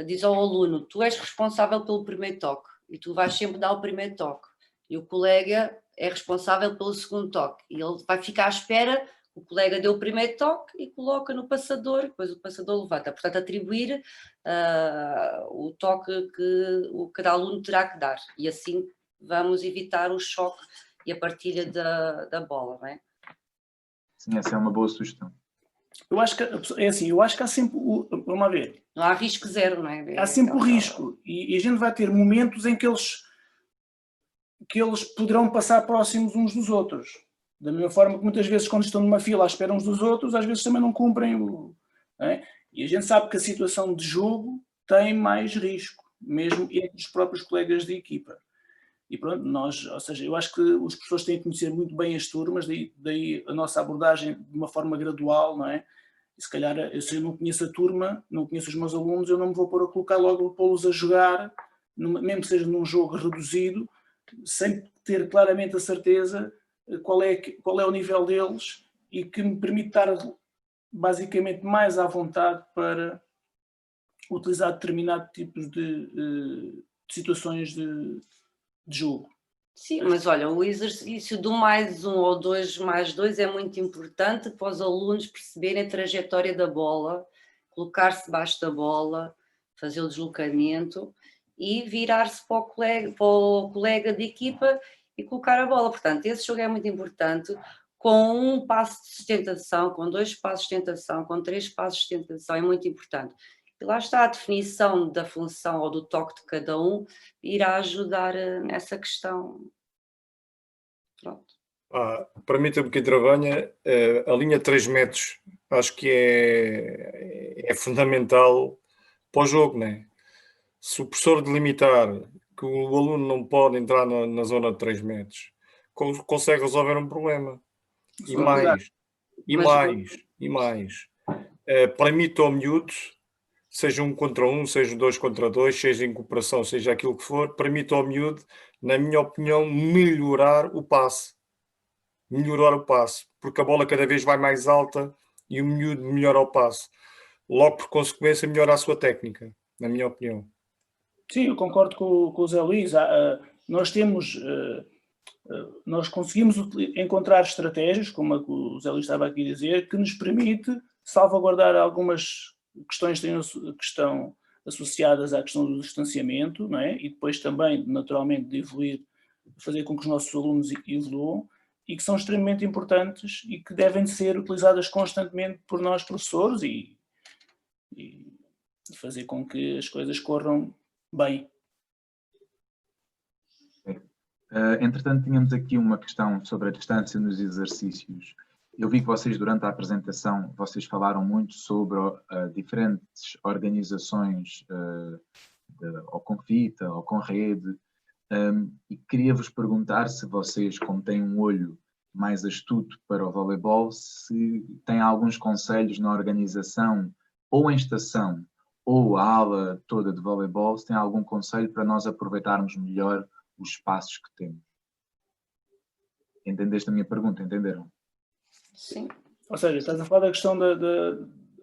[SPEAKER 5] Diz ao aluno, tu és responsável pelo primeiro toque e tu vais sempre dar o primeiro toque. E o colega é responsável pelo segundo toque. E ele vai ficar à espera, o colega deu o primeiro toque e coloca no passador, depois o passador levanta. Portanto, atribuir o toque que cada aluno terá que dar. E assim vamos evitar o choque e a partilha da bola, não é?
[SPEAKER 1] Sim, essa é uma boa sugestão.
[SPEAKER 4] Eu acho que há sempre, vamos lá ver.
[SPEAKER 5] Não há risco zero, não é?
[SPEAKER 4] Há sempre o risco. E a gente vai ter momentos em que eles poderão passar próximos uns dos outros. Da mesma forma que muitas vezes quando estão numa fila à espera uns dos outros, às vezes também não cumprem não é? E a gente sabe que a situação de jogo tem mais risco, mesmo entre os próprios colegas de equipa. E pronto, ou seja, eu acho que os professores têm que conhecer muito bem as turmas, daí a nossa abordagem de uma forma gradual, não é? E se calhar, se eu não conheço a turma, não conheço os meus alunos, eu não me vou pôr a colocar logo, pô-los a jogar, mesmo que seja num jogo reduzido, sem ter claramente a certeza qual é o nível deles e que me permite estar basicamente mais à vontade para utilizar determinado tipo de situações de jogo.
[SPEAKER 5] Sim, mas olha, o exercício do mais 1 ou 2 mais 2 é muito importante para os alunos perceberem a trajetória da bola, colocar-se debaixo da bola, fazer o deslocamento e virar-se para o colega de equipa e colocar a bola. Portanto, esse jogo é muito importante, com um passo de sustentação, com 2 passos de sustentação, com 3 passos de sustentação, é muito importante. E lá está a definição da função ou do toque de cada um, irá ajudar nessa questão. Pronto.
[SPEAKER 2] Permita-me que intervenha, a linha de 3 metros acho que é fundamental para o jogo, não é? Se o professor delimitar que o aluno não pode entrar na zona de 3 metros, consegue resolver um problema. E mais. Permite ao miúdo, seja 1 contra 1, seja 2 contra 2, seja em cooperação, seja aquilo que for, permite ao miúdo, na minha opinião, melhorar o passe, porque a bola cada vez vai mais alta e o miúdo melhora o passe. Logo, por consequência, melhora a sua técnica, na minha opinião.
[SPEAKER 4] Sim, eu concordo com o Zé Luís. Nós conseguimos encontrar estratégias, como a que o Zé Luís estava aqui a dizer, que nos permite salvaguardar algumas questões que estão associadas à questão do distanciamento, não é? E depois também, naturalmente, de evoluir, fazer com que os nossos alunos evoluam, e que são extremamente importantes e que devem ser utilizadas constantemente por nós professores e fazer com que as coisas corram bem.
[SPEAKER 1] Entretanto, tínhamos aqui uma questão sobre a distância nos exercícios. Eu vi que vocês, durante a apresentação, vocês falaram muito sobre diferentes organizações, ou com fita, ou com rede, e queria-vos perguntar se vocês, como têm um olho mais astuto para o voleibol, se têm alguns conselhos na organização, ou em estação, ou a ala toda de voleibol, se têm algum conselho para nós aproveitarmos melhor os espaços que temos. Entendeste a minha pergunta? Entenderam?
[SPEAKER 5] Sim.
[SPEAKER 4] Ou seja, estás a falar da questão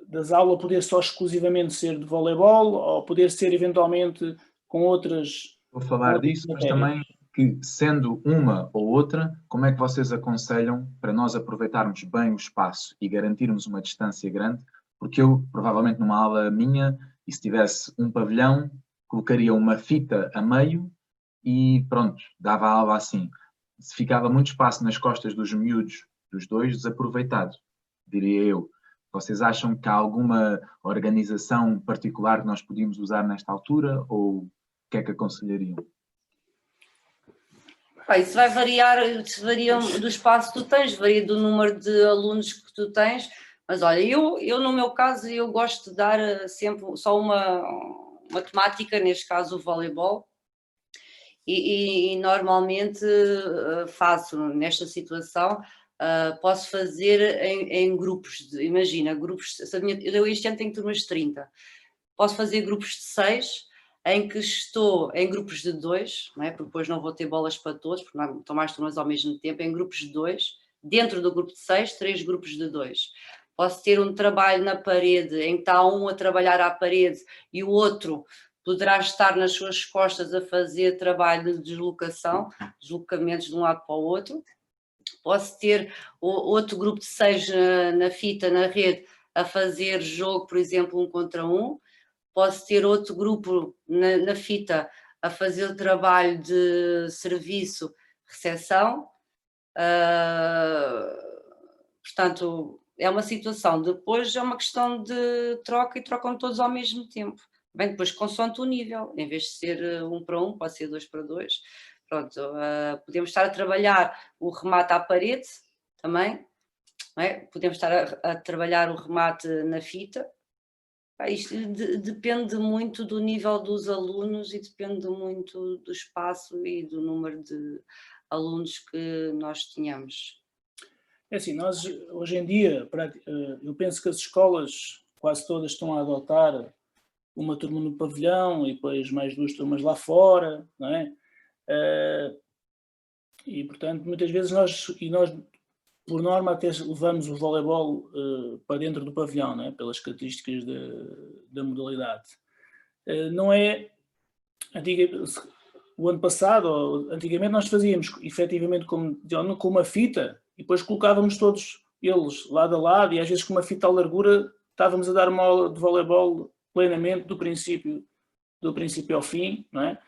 [SPEAKER 4] das aulas poder só exclusivamente ser de voleibol ou poder ser eventualmente com outras...
[SPEAKER 1] Vou falar disso, mas também que, sendo uma ou outra, como é que vocês aconselham para nós aproveitarmos bem o espaço e garantirmos uma distância grande? Porque eu, provavelmente numa aula minha, e se tivesse um pavilhão, colocaria uma fita a meio e pronto, dava a aula assim. Se ficava muito espaço nas costas dos miúdos, dos dois, desaproveitado, diria eu. Vocês acham que há alguma organização particular que nós podíamos usar nesta altura ou o que é que aconselhariam?
[SPEAKER 5] Isso vai variar, varia do espaço que tu tens, varia do número de alunos que tu tens, mas olha, eu no meu caso, eu gosto de dar sempre só uma temática, neste caso o voleibol, e normalmente faço nesta situação, posso fazer em grupos, imagina, grupos, eu este ano tenho turmas de 30, posso fazer grupos de 6, em que estou em grupos de 2, não é? Porque depois não vou ter bolas para todos, porque não estão mais turmas ao mesmo tempo, em grupos de 2, dentro do grupo de 6, 3 grupos de 2. Posso ter um trabalho na parede, em que está um a trabalhar à parede e o outro poderá estar nas suas costas a fazer trabalho de deslocação, deslocamentos de um lado para o outro. Posso ter outro grupo de 6 na fita, na rede, a fazer jogo, por exemplo, 1 contra 1. Posso ter outro grupo na fita a fazer o trabalho de serviço, recepção. Portanto, é uma situação. Depois é uma questão de troca e trocam todos ao mesmo tempo. Bem, depois consoante o nível, em vez de ser 1 para 1, pode ser 2 para 2. Pronto, podemos estar a trabalhar o remate à parede também, não é? Podemos estar a trabalhar o remate na fita. Isto depende muito do nível dos alunos e depende muito do espaço e do número de alunos que nós tenhamos.
[SPEAKER 4] É assim, nós hoje em dia, eu penso que as escolas quase todas estão a adotar uma turma no pavilhão e depois mais 2 turmas lá fora, não é? E portanto, muitas vezes nós por norma até levamos o voleibol para dentro do pavilhão, não é? Pelas características da modalidade. Não é... O ano passado, antigamente nós fazíamos efetivamente com uma fita e depois colocávamos todos eles lado a lado e às vezes com uma fita à largura estávamos a dar uma aula de voleibol plenamente do princípio ao fim, não é?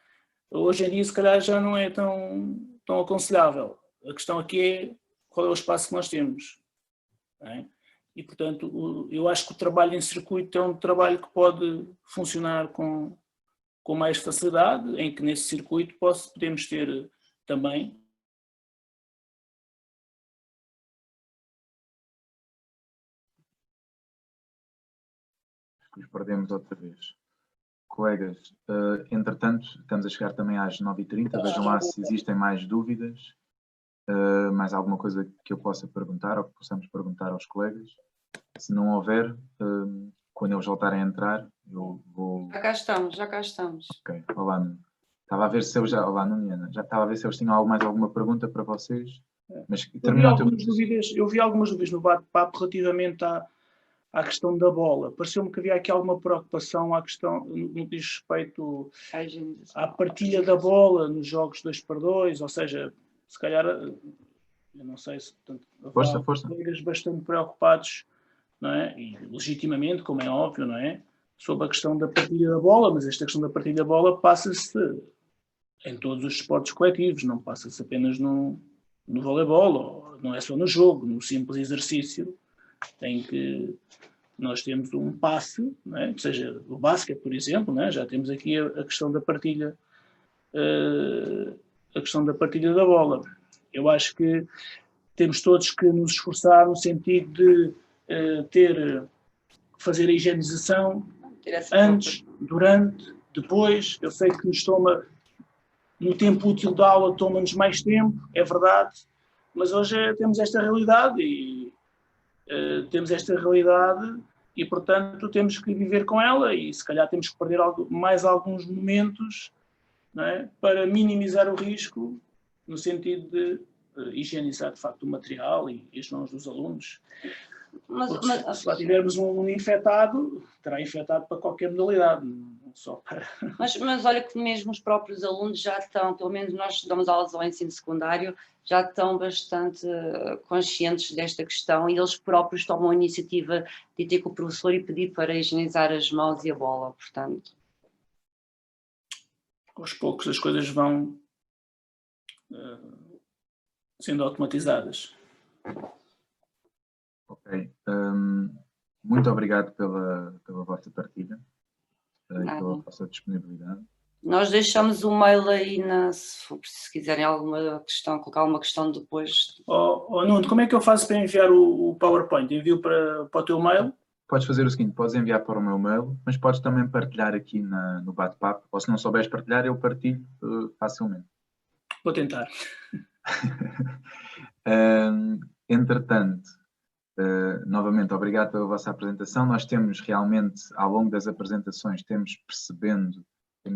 [SPEAKER 4] Hoje em dia se calhar já não é tão aconselhável. A questão aqui é qual é o espaço que nós temos, não é? E portanto eu acho que o trabalho em circuito é um trabalho que pode funcionar com mais facilidade, em que nesse circuito podemos ter também
[SPEAKER 1] Nos perdemos outra vez. Colegas, entretanto, estamos a chegar também às 9h30, vejam lá se existem mais dúvidas, mais alguma coisa que eu possa perguntar ou que possamos perguntar aos colegas. Se não houver, quando eles voltarem a entrar, eu vou...
[SPEAKER 5] Já cá estamos.
[SPEAKER 1] Ok, olá, Nuno. Estava a ver se eu já... Olá, Nuno, já estava a ver se eles tinham mais alguma pergunta para vocês. Mas
[SPEAKER 4] eu vi algumas dúvidas no bate-papo relativamente à questão da bola. Pareceu-me que havia aqui alguma preocupação à questão no que diz respeito à partilha da bola nos jogos 2x2, ou seja, se calhar, eu não sei se
[SPEAKER 1] força.
[SPEAKER 4] colegas bastante preocupados, não é? E legitimamente, como é óbvio, não é? Sobre a questão da partilha da bola, mas esta questão da partilha da bola passa-se em todos os esportes coletivos, não passa-se apenas no voleibol, não é só no jogo, no simples exercício em que nós temos um passe, não é? Ou seja, o basquete, por exemplo, não é? Já temos aqui a questão da partilha, da bola. Eu acho que temos todos que nos esforçar no sentido de fazer a higienização antes, durante, depois. Eu sei que nos toma, no tempo útil da aula, toma-nos mais tempo, é verdade, mas hoje temos esta realidade e, portanto, temos que viver com ela e, se calhar, temos que perder mais alguns momentos, não é? Para minimizar o risco, no sentido de higienizar de facto o material e as mãos dos alunos.
[SPEAKER 5] Mas
[SPEAKER 4] se lá tivermos um infectado, terá infectado para qualquer modalidade, não só para...
[SPEAKER 5] Mas olha que mesmo os próprios alunos já estão, pelo menos nós damos aulas ao ensino secundário, já estão bastante conscientes desta questão e eles próprios tomam a iniciativa de ter com o professor e pedir para higienizar as mãos e a bola, portanto.
[SPEAKER 4] Aos poucos as coisas vão sendo automatizadas.
[SPEAKER 1] Ok. Muito obrigado pela vossa partilha e pela vossa disponibilidade.
[SPEAKER 5] Nós deixamos o mail aí, se quiserem alguma questão, colocar alguma questão depois.
[SPEAKER 4] Nuno, como é que eu faço para enviar o PowerPoint? Envio para o teu mail?
[SPEAKER 1] Podes fazer o seguinte, podes enviar para o meu mail, mas podes também partilhar aqui no bate-papo, ou se não souberes partilhar, eu partilho facilmente.
[SPEAKER 4] Vou tentar.
[SPEAKER 1] Entretanto, novamente, obrigado pela vossa apresentação. Nós temos realmente, ao longo das apresentações, temos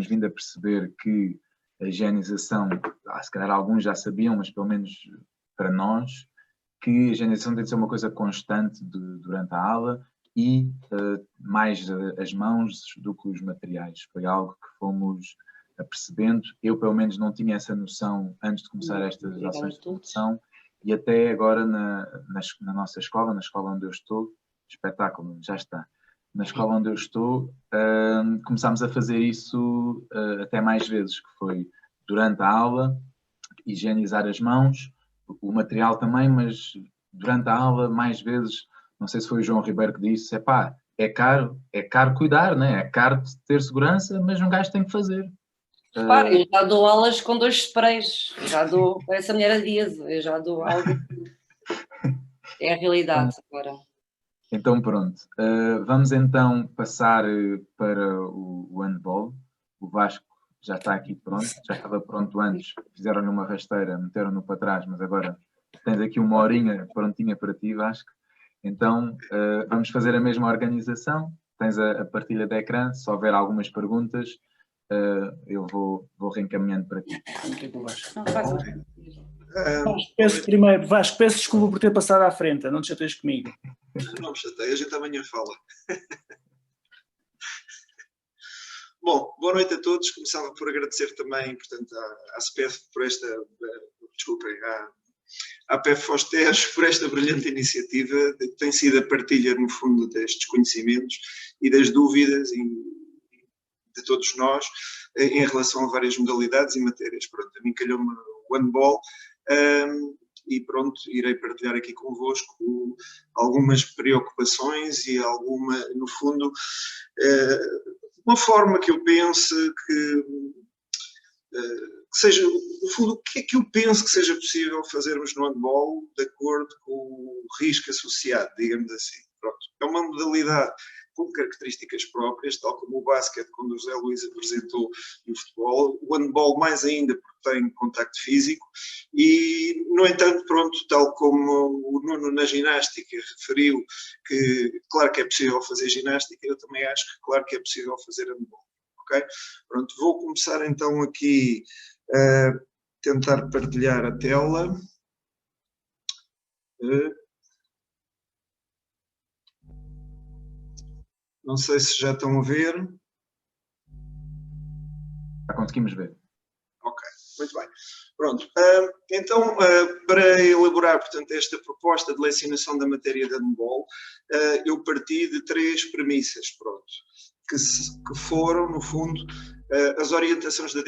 [SPEAKER 1] vindo a perceber que a higienização, se calhar alguns já sabiam, mas pelo menos para nós, que a higienização tem de ser uma coisa constante durante a aula e mais as mãos do que os materiais. Foi algo que fomos apercebendo. Eu, pelo menos, não tinha essa noção antes de começar estas ações de produção. E até agora na nossa escola, na escola onde eu estou, espetáculo, já está. Na escola onde eu estou, começámos a fazer isso até mais vezes, que foi durante a aula, higienizar as mãos, o material também, mas durante a aula mais vezes, não sei se foi o João Ribeiro que disse, é caro cuidar, né? É caro ter segurança, mas um gajo tem que fazer.
[SPEAKER 5] Eu já dou aulas com 2 sprays, parece a mulher a Dias, eu já dou algo. É a realidade agora.
[SPEAKER 1] Então pronto, vamos então passar para o handball. O Vasco já está aqui pronto, já estava pronto antes, fizeram-lhe uma rasteira, meteram-no para trás, mas agora tens aqui uma horinha prontinha para ti, Vasco. Então vamos fazer a mesma organização, tens a partilha de ecrã, se houver algumas perguntas, eu vou reencaminhando para ti.
[SPEAKER 5] Não faz
[SPEAKER 4] Vasco, peço desculpa por ter passado à frente, não te chateias comigo.
[SPEAKER 3] Não me chateia, a gente amanhã fala. Bom, boa noite a todos. Começava por agradecer também, portanto, à CPF por esta, desculpem, à PEF Fosteres por esta brilhante iniciativa, que tem sido a partilha, no fundo, destes conhecimentos e das dúvidas de todos nós em relação a várias modalidades e matérias. Pronto, a mim calhou-me o handball e pronto, irei partilhar aqui convosco algumas preocupações e alguma, no fundo, uma forma que eu penso que seja, no fundo, o que é que eu penso que seja possível fazermos no handball de acordo com o risco associado, digamos assim. Pronto, é uma modalidade com características próprias, tal como o basquete, quando o José Luís apresentou, e o futebol, o handball mais ainda porque tem contacto físico e, no entanto, pronto, tal como o Nuno na ginástica referiu que claro que é possível fazer ginástica, eu também acho que claro que é possível fazer handball, ok? Pronto, vou começar então aqui a tentar partilhar a tela. Não sei se já estão a ver.
[SPEAKER 1] Já conseguimos ver.
[SPEAKER 3] Ok, muito bem. Pronto, então para elaborar, portanto, esta proposta de lecionação da matéria de handball, eu parti de 3 premissas, pronto, que foram, no fundo, as orientações da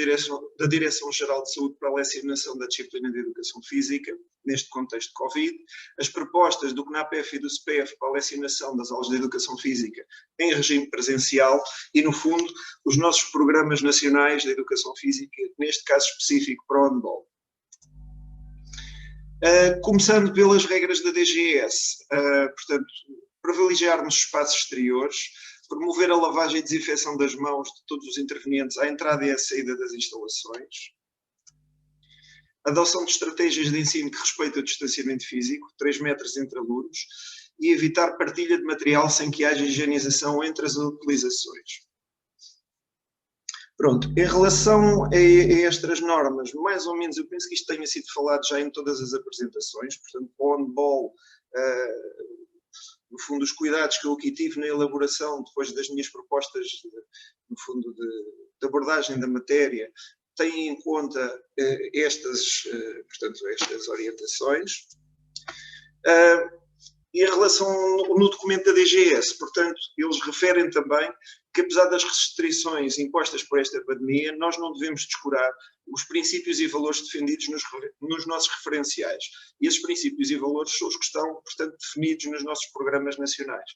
[SPEAKER 3] Direção-Geral de Saúde para a lecionação da disciplina de Educação Física, neste contexto de Covid, as propostas do CNAPEF e do CPF para a lecionação das aulas de Educação Física em regime presencial e, no fundo, os nossos programas nacionais de Educação Física, neste caso específico para o handball. Começando pelas regras da DGS, portanto, privilegiarmos espaços exteriores, promover a lavagem e desinfecção das mãos de todos os intervenientes à entrada e à saída das instalações, adoção de estratégias de ensino que respeitem o distanciamento físico, 3 metros entre alunos, e evitar partilha de material sem que haja higienização entre as utilizações. Pronto, em relação a estas normas, mais ou menos, eu penso que isto tenha sido falado já em todas as apresentações, portanto, o on-ball, no fundo, os cuidados que eu aqui tive na elaboração, depois das minhas propostas, no fundo, de abordagem da matéria, têm em conta portanto, estas orientações. E em relação no documento da DGS, portanto, eles referem também que, apesar das restrições impostas por esta pandemia, nós não devemos descurar os princípios e valores defendidos nos nossos referenciais. E esses princípios e valores são os que estão, portanto, definidos nos nossos programas nacionais.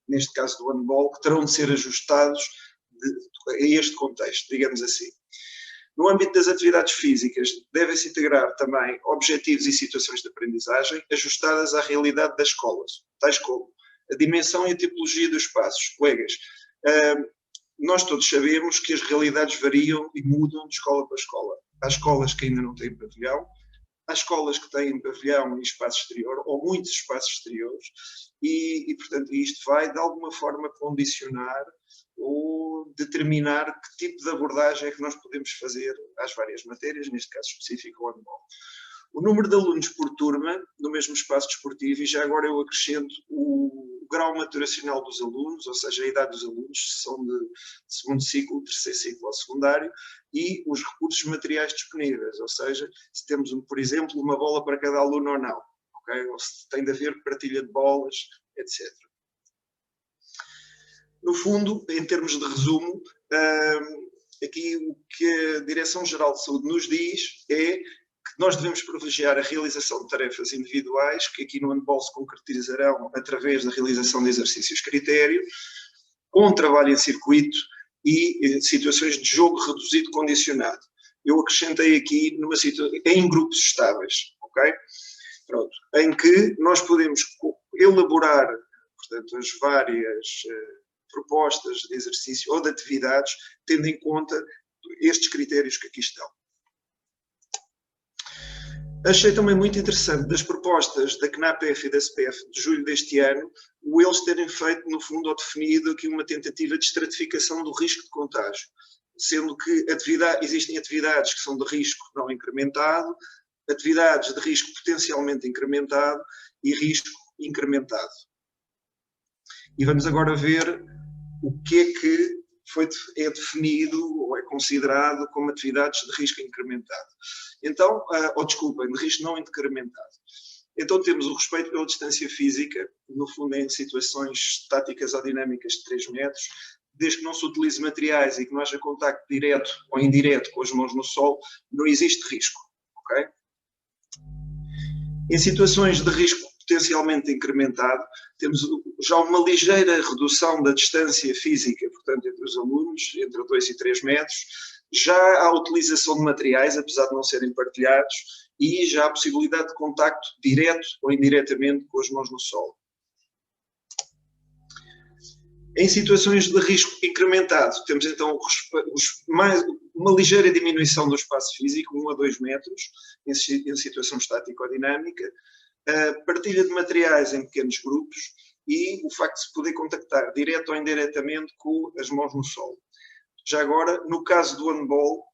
[SPEAKER 3] Neste caso do handball, que terão de ser ajustados a este contexto, digamos assim. No âmbito das atividades físicas, devem-se integrar também objetivos e situações de aprendizagem ajustadas à realidade das escolas, tais como a dimensão e a tipologia dos espaços. Colegas, nós todos sabemos que as realidades variam e mudam de escola para escola. Há escolas que ainda não têm pavilhão, há escolas que têm pavilhão e espaço exterior, ou muitos espaços exteriores, e portanto, isto vai, de alguma forma, condicionar ou determinar que tipo de abordagem é que nós podemos fazer às várias matérias, neste caso específico, o handball. O número de alunos por turma, no mesmo espaço desportivo, e já agora eu acrescento o grau maturacional dos alunos, ou seja, a idade dos alunos, se são de segundo ciclo, terceiro ciclo ou secundário, e os recursos materiais disponíveis, ou seja, se temos, por exemplo, uma bola para cada aluno ou não, okay? Ou se tem de haver partilha de bolas, etc. No fundo, em termos de resumo, aqui o que a Direção-Geral de Saúde nos diz é que nós devemos privilegiar a realização de tarefas individuais, que aqui no handball se concretizarão através da realização de exercícios critério, com trabalho em circuito e situações de jogo reduzido condicionado. Eu acrescentei aqui em grupos estáveis, ok? Pronto, em que nós podemos elaborar, portanto, as várias propostas de exercício ou de atividades, tendo em conta estes critérios que aqui estão. Achei também muito interessante das propostas da CNAPF e da SPF de julho deste ano, eles terem feito, no fundo, ou definido aqui uma tentativa de estratificação do risco de contágio, sendo que existem atividades que são de risco não incrementado, atividades de risco potencialmente incrementado e risco incrementado. E vamos agora ver o que é que é definido ou é considerado como atividades de risco incrementado. Então, de risco não incrementado. Então temos o respeito pela distância física, no fundo em situações estáticas ou dinâmicas de 3 metros, desde que não se utilize materiais e que não haja contacto direto ou indireto com as mãos no solo, não existe risco. Okay? Em situações de risco potencialmente incrementado, temos já uma ligeira redução da distância física, portanto, entre os alunos, entre 2 e 3 metros, já há a utilização de materiais, apesar de não serem partilhados, e já há a possibilidade de contacto direto ou indiretamente com as mãos no solo. Em situações de risco incrementado, temos então uma ligeira diminuição do espaço físico, 1 a 2 metros, em situação estática ou dinâmica, partilha de materiais em pequenos grupos e o facto de se poder contactar direto ou indiretamente com as mãos no solo. Já agora, no caso do handball,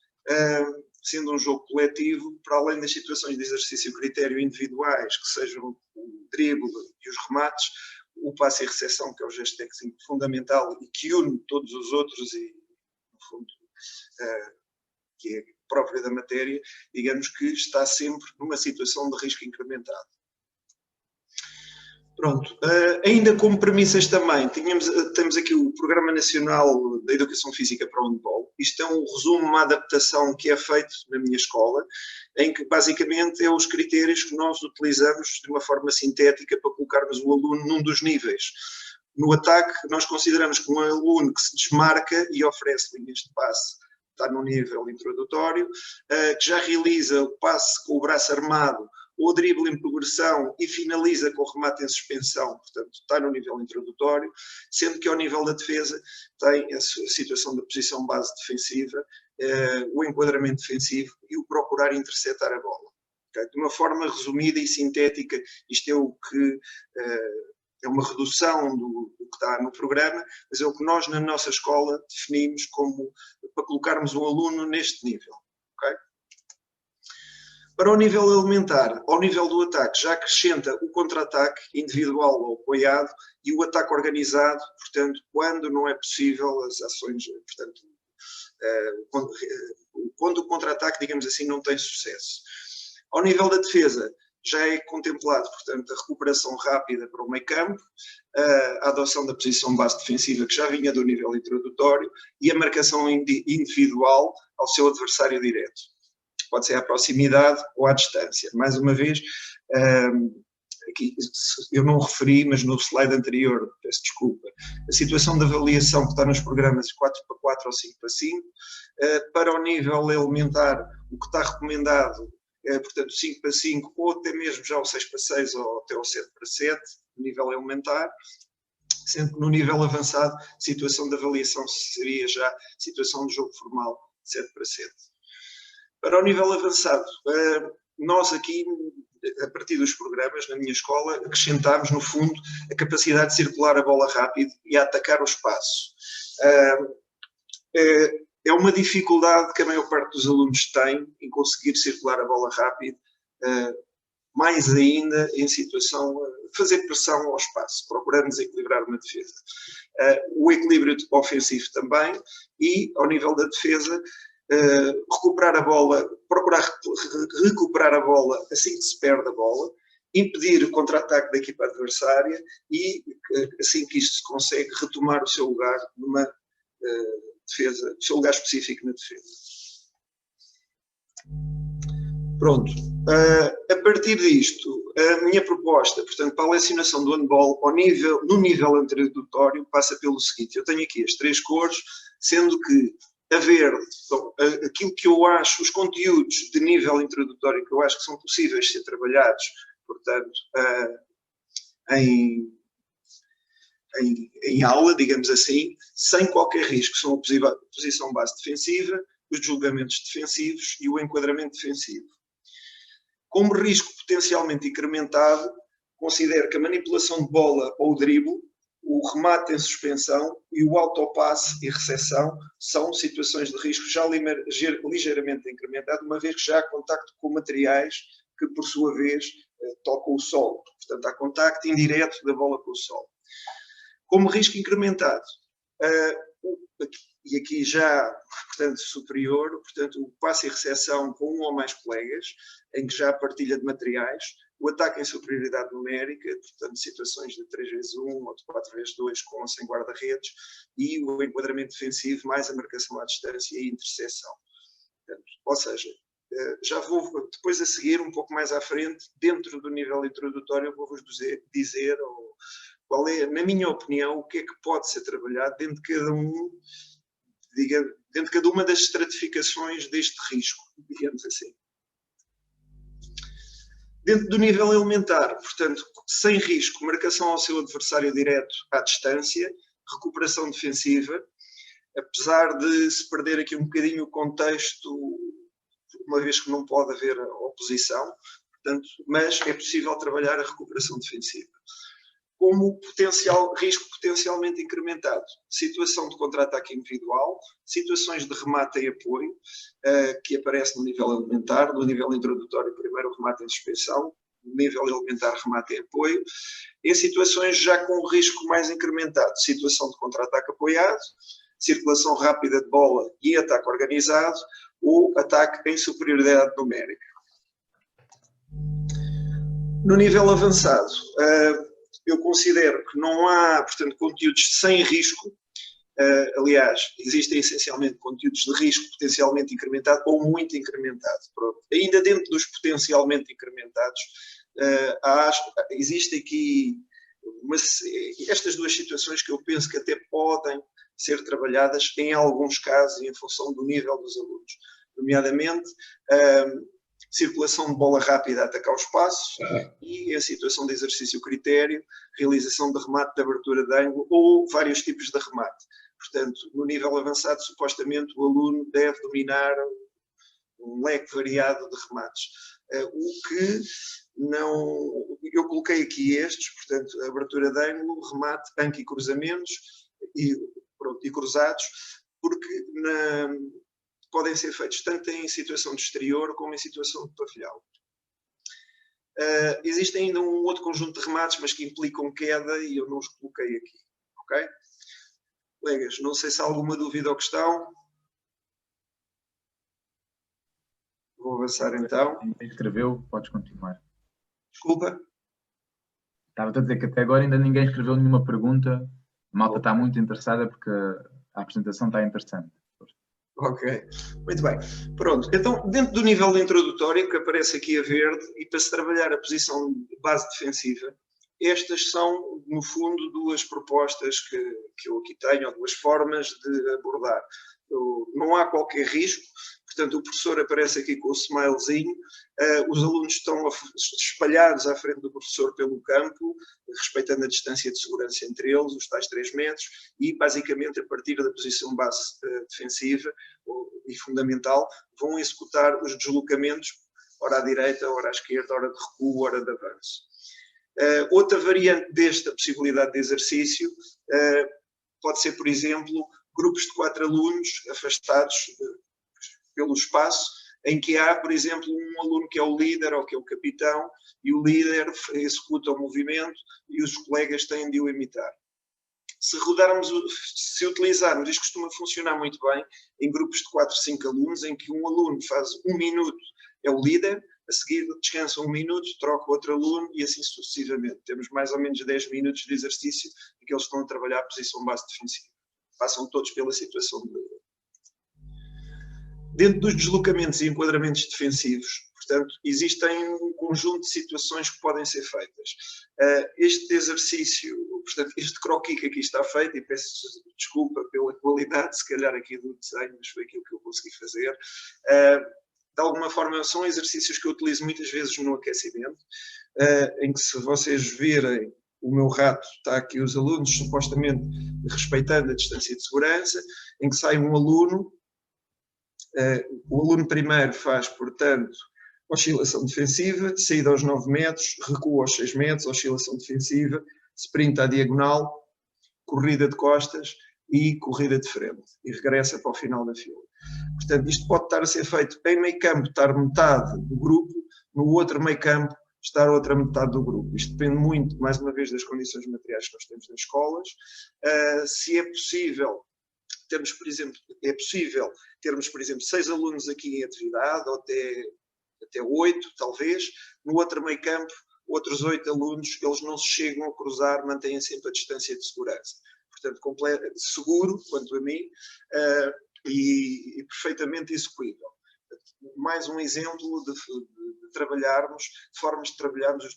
[SPEAKER 3] sendo um jogo coletivo, para além das situações de exercício critério individuais, que sejam o drible e os remates, o passe e recepção, que é o gesto técnico fundamental e que une todos os outros e, no fundo, que é próprio da matéria, digamos que está sempre numa situação de risco incrementado. Pronto, ainda como premissas também, temos aqui o Programa Nacional da Educação Física para o Handball. Isto é um resumo, uma adaptação que é feito na minha escola, em que basicamente é os critérios que nós utilizamos de uma forma sintética para colocarmos o aluno num dos níveis. No ataque, nós consideramos que um aluno que se desmarca e oferece linhas de passe está no nível introdutório, que já realiza o passe com o braço armado, ou drible em progressão e finaliza com o remate em suspensão, portanto está no nível introdutório, sendo que ao nível da defesa tem a situação da posição base defensiva, o enquadramento defensivo e o procurar interceptar a bola. Okay? De uma forma resumida e sintética, isto é o que é uma redução do que está no programa, mas é o que nós na nossa escola definimos como para colocarmos o aluno neste nível. Okay? Para o nível elementar, ao nível do ataque, já acrescenta o contra-ataque individual ou apoiado e o ataque organizado, portanto, quando não é possível as ações, portanto, quando o contra-ataque, digamos assim, não tem sucesso. Ao nível da defesa, já é contemplado, portanto, a recuperação rápida para o meio campo, a adoção da posição base defensiva que já vinha do nível introdutório e a marcação individual ao seu adversário direto. Pode ser à proximidade ou à distância. Mais uma vez, aqui eu não referi, mas no slide anterior, peço desculpa, a situação de avaliação que está nos programas 4x4 ou 5x5, para o nível elementar, o que está recomendado é, portanto, 5x5 ou até mesmo já o 6x6 ou até o 7x7, nível elementar, sendo que no nível avançado, situação de avaliação seria já situação de jogo formal 7x7. Para o nível avançado, nós aqui, a partir dos programas, na minha escola, acrescentámos, no fundo, a capacidade de circular a bola rápido e a atacar o espaço. É uma dificuldade que a maior parte dos alunos tem em conseguir circular a bola rápido, mais ainda em situação de fazer pressão ao espaço, procurando desequilibrar uma defesa. O equilíbrio ofensivo também e, ao nível da defesa, recuperar a bola, procurar recuperar a bola assim que se perde a bola, impedir o contra-ataque da equipa adversária e, assim que isto se consegue, retomar o seu lugar numa defesa, o seu lugar específico na defesa. Pronto. A partir disto, a minha proposta, portanto, para a lecionação do handball no nível introdutório passa pelo seguinte: eu tenho aqui as 3 cores, sendo que a verde, bom, aquilo que eu acho, os conteúdos de nível introdutório que eu acho que são possíveis de ser trabalhados, portanto, em aula, digamos assim, sem qualquer risco, são a posição base defensiva, os julgamentos defensivos e o enquadramento defensivo. Como risco potencialmente incrementado, considero que a manipulação de bola ou drible, o remate em suspensão e o autopasse e recepção são situações de risco já ligeiramente incrementado, uma vez que já há contacto com materiais que, por sua vez, tocam o solo. Portanto, há contacto indireto da bola com o solo. Como risco incrementado, e aqui já, portanto, superior, portanto, o passe e recepção com um ou mais colegas, em que já há partilha de materiais, o ataque em superioridade numérica, portanto, situações de 3x1 ou de 4x2 com ou sem guarda-redes, e o enquadramento defensivo, mais a marcação à distância e a interseção. Portanto, ou seja, já vou, depois a seguir, um pouco mais à frente, dentro do nível introdutório, vou-vos dizer qual é, na minha opinião, o que é que pode ser trabalhado dentro de cada uma das estratificações deste risco, digamos assim. Dentro do nível elementar, portanto, sem risco, marcação ao seu adversário direto à distância, recuperação defensiva, apesar de se perder aqui um bocadinho o contexto, uma vez que não pode haver oposição, portanto, mas é possível trabalhar a recuperação defensiva. Como risco potencialmente incrementado, situação de contra-ataque individual, situações de remate e apoio, que aparece no nível elementar, no nível introdutório primeiro remate em suspensão, no nível elementar remate e apoio, em situações já com risco mais incrementado, situação de contra-ataque apoiado, circulação rápida de bola e ataque organizado, ou ataque em superioridade numérica. No nível avançado, eu considero que não há, portanto, conteúdos sem risco. Aliás, existem essencialmente conteúdos de risco potencialmente incrementado ou muito incrementado. Pronto. Ainda dentro dos potencialmente incrementados, existe aqui estas duas situações que eu penso que até podem ser trabalhadas em alguns casos e em função do nível dos alunos. Nomeadamente, circulação de bola rápida a atacar o espaço e a situação de exercício critério, realização de remate de abertura de ângulo ou vários tipos de remate. Portanto, no nível avançado, supostamente, o aluno deve dominar um leque variado de remates. O que não... Eu coloquei aqui estes, portanto, abertura de ângulo, remate, anque e cruzamentos e cruzados, porque podem ser feitos tanto em situação de exterior como em situação de pavilhão. Existe ainda um outro conjunto de remates, mas que implicam queda e eu não os coloquei aqui. Ok? Colegas, não sei se há alguma dúvida ou questão. Vou avançar então.
[SPEAKER 1] Ninguém escreveu, podes continuar.
[SPEAKER 3] Desculpa.
[SPEAKER 1] Estava a dizer que até agora ainda ninguém escreveu nenhuma pergunta. A malta está muito interessada porque a apresentação está interessante.
[SPEAKER 3] Ok, muito bem. Pronto, então dentro do nível introdutório que aparece aqui a verde e para se trabalhar a posição de base defensiva, estas são, no fundo, duas propostas que eu aqui tenho, ou duas formas de abordar. Não há qualquer risco, portanto o professor aparece aqui com o smilezinho, os alunos estão espalhados à frente do professor pelo campo, respeitando a distância de segurança entre eles, os tais 3 metros, e basicamente a partir da posição base defensiva e fundamental, vão executar os deslocamentos, ora à direita, ora à esquerda, ora de recuo, ora de avanço. Outra variante desta possibilidade de exercício pode ser, por exemplo, grupos de 4 alunos afastados pelo espaço, em que há, por exemplo, um aluno que é o líder ou que é o capitão, e o líder executa o movimento e os colegas têm de o imitar. Se utilizarmos, isto costuma funcionar muito bem em grupos de 4, 5 alunos, em que um aluno faz 1 minuto, é o líder, a seguir descansa 1 minuto, troca outro aluno e assim sucessivamente. Temos mais ou menos 10 minutos de exercício em que eles estão a trabalhar a posição base defensiva. Passam todos pela situação de líder. Dentro dos deslocamentos e enquadramentos defensivos, portanto, existem um conjunto de situações que podem ser feitas. Este exercício, portanto, este croquis que aqui está feito, e peço desculpa pela qualidade, se calhar aqui do desenho, mas foi aquilo que eu consegui fazer, de alguma forma são exercícios que eu utilizo muitas vezes no aquecimento, em que se vocês virem o meu rato, está aqui os alunos supostamente respeitando a distância de segurança, em que sai um aluno, o aluno primeiro faz, portanto, oscilação defensiva, saída aos 9 metros, recuo aos 6 metros, oscilação defensiva, sprint à diagonal, corrida de costas e corrida de frente, e regressa para o final da fila. Portanto, isto pode estar a ser feito em meio campo, estar metade do grupo, no outro meio campo, estar a outra metade do grupo. Isto depende muito, mais uma vez, das condições materiais que nós temos nas escolas. Se é possível, é possível termos, por exemplo, 6 alunos aqui em atividade, ou até 8, talvez. No outro meio campo, outros 8 alunos, eles não se chegam a cruzar, mantêm sempre a distância de segurança. Portanto, seguro, quanto a mim, e perfeitamente execuível. Mais um exemplo de trabalharmos, de formas de trabalharmos os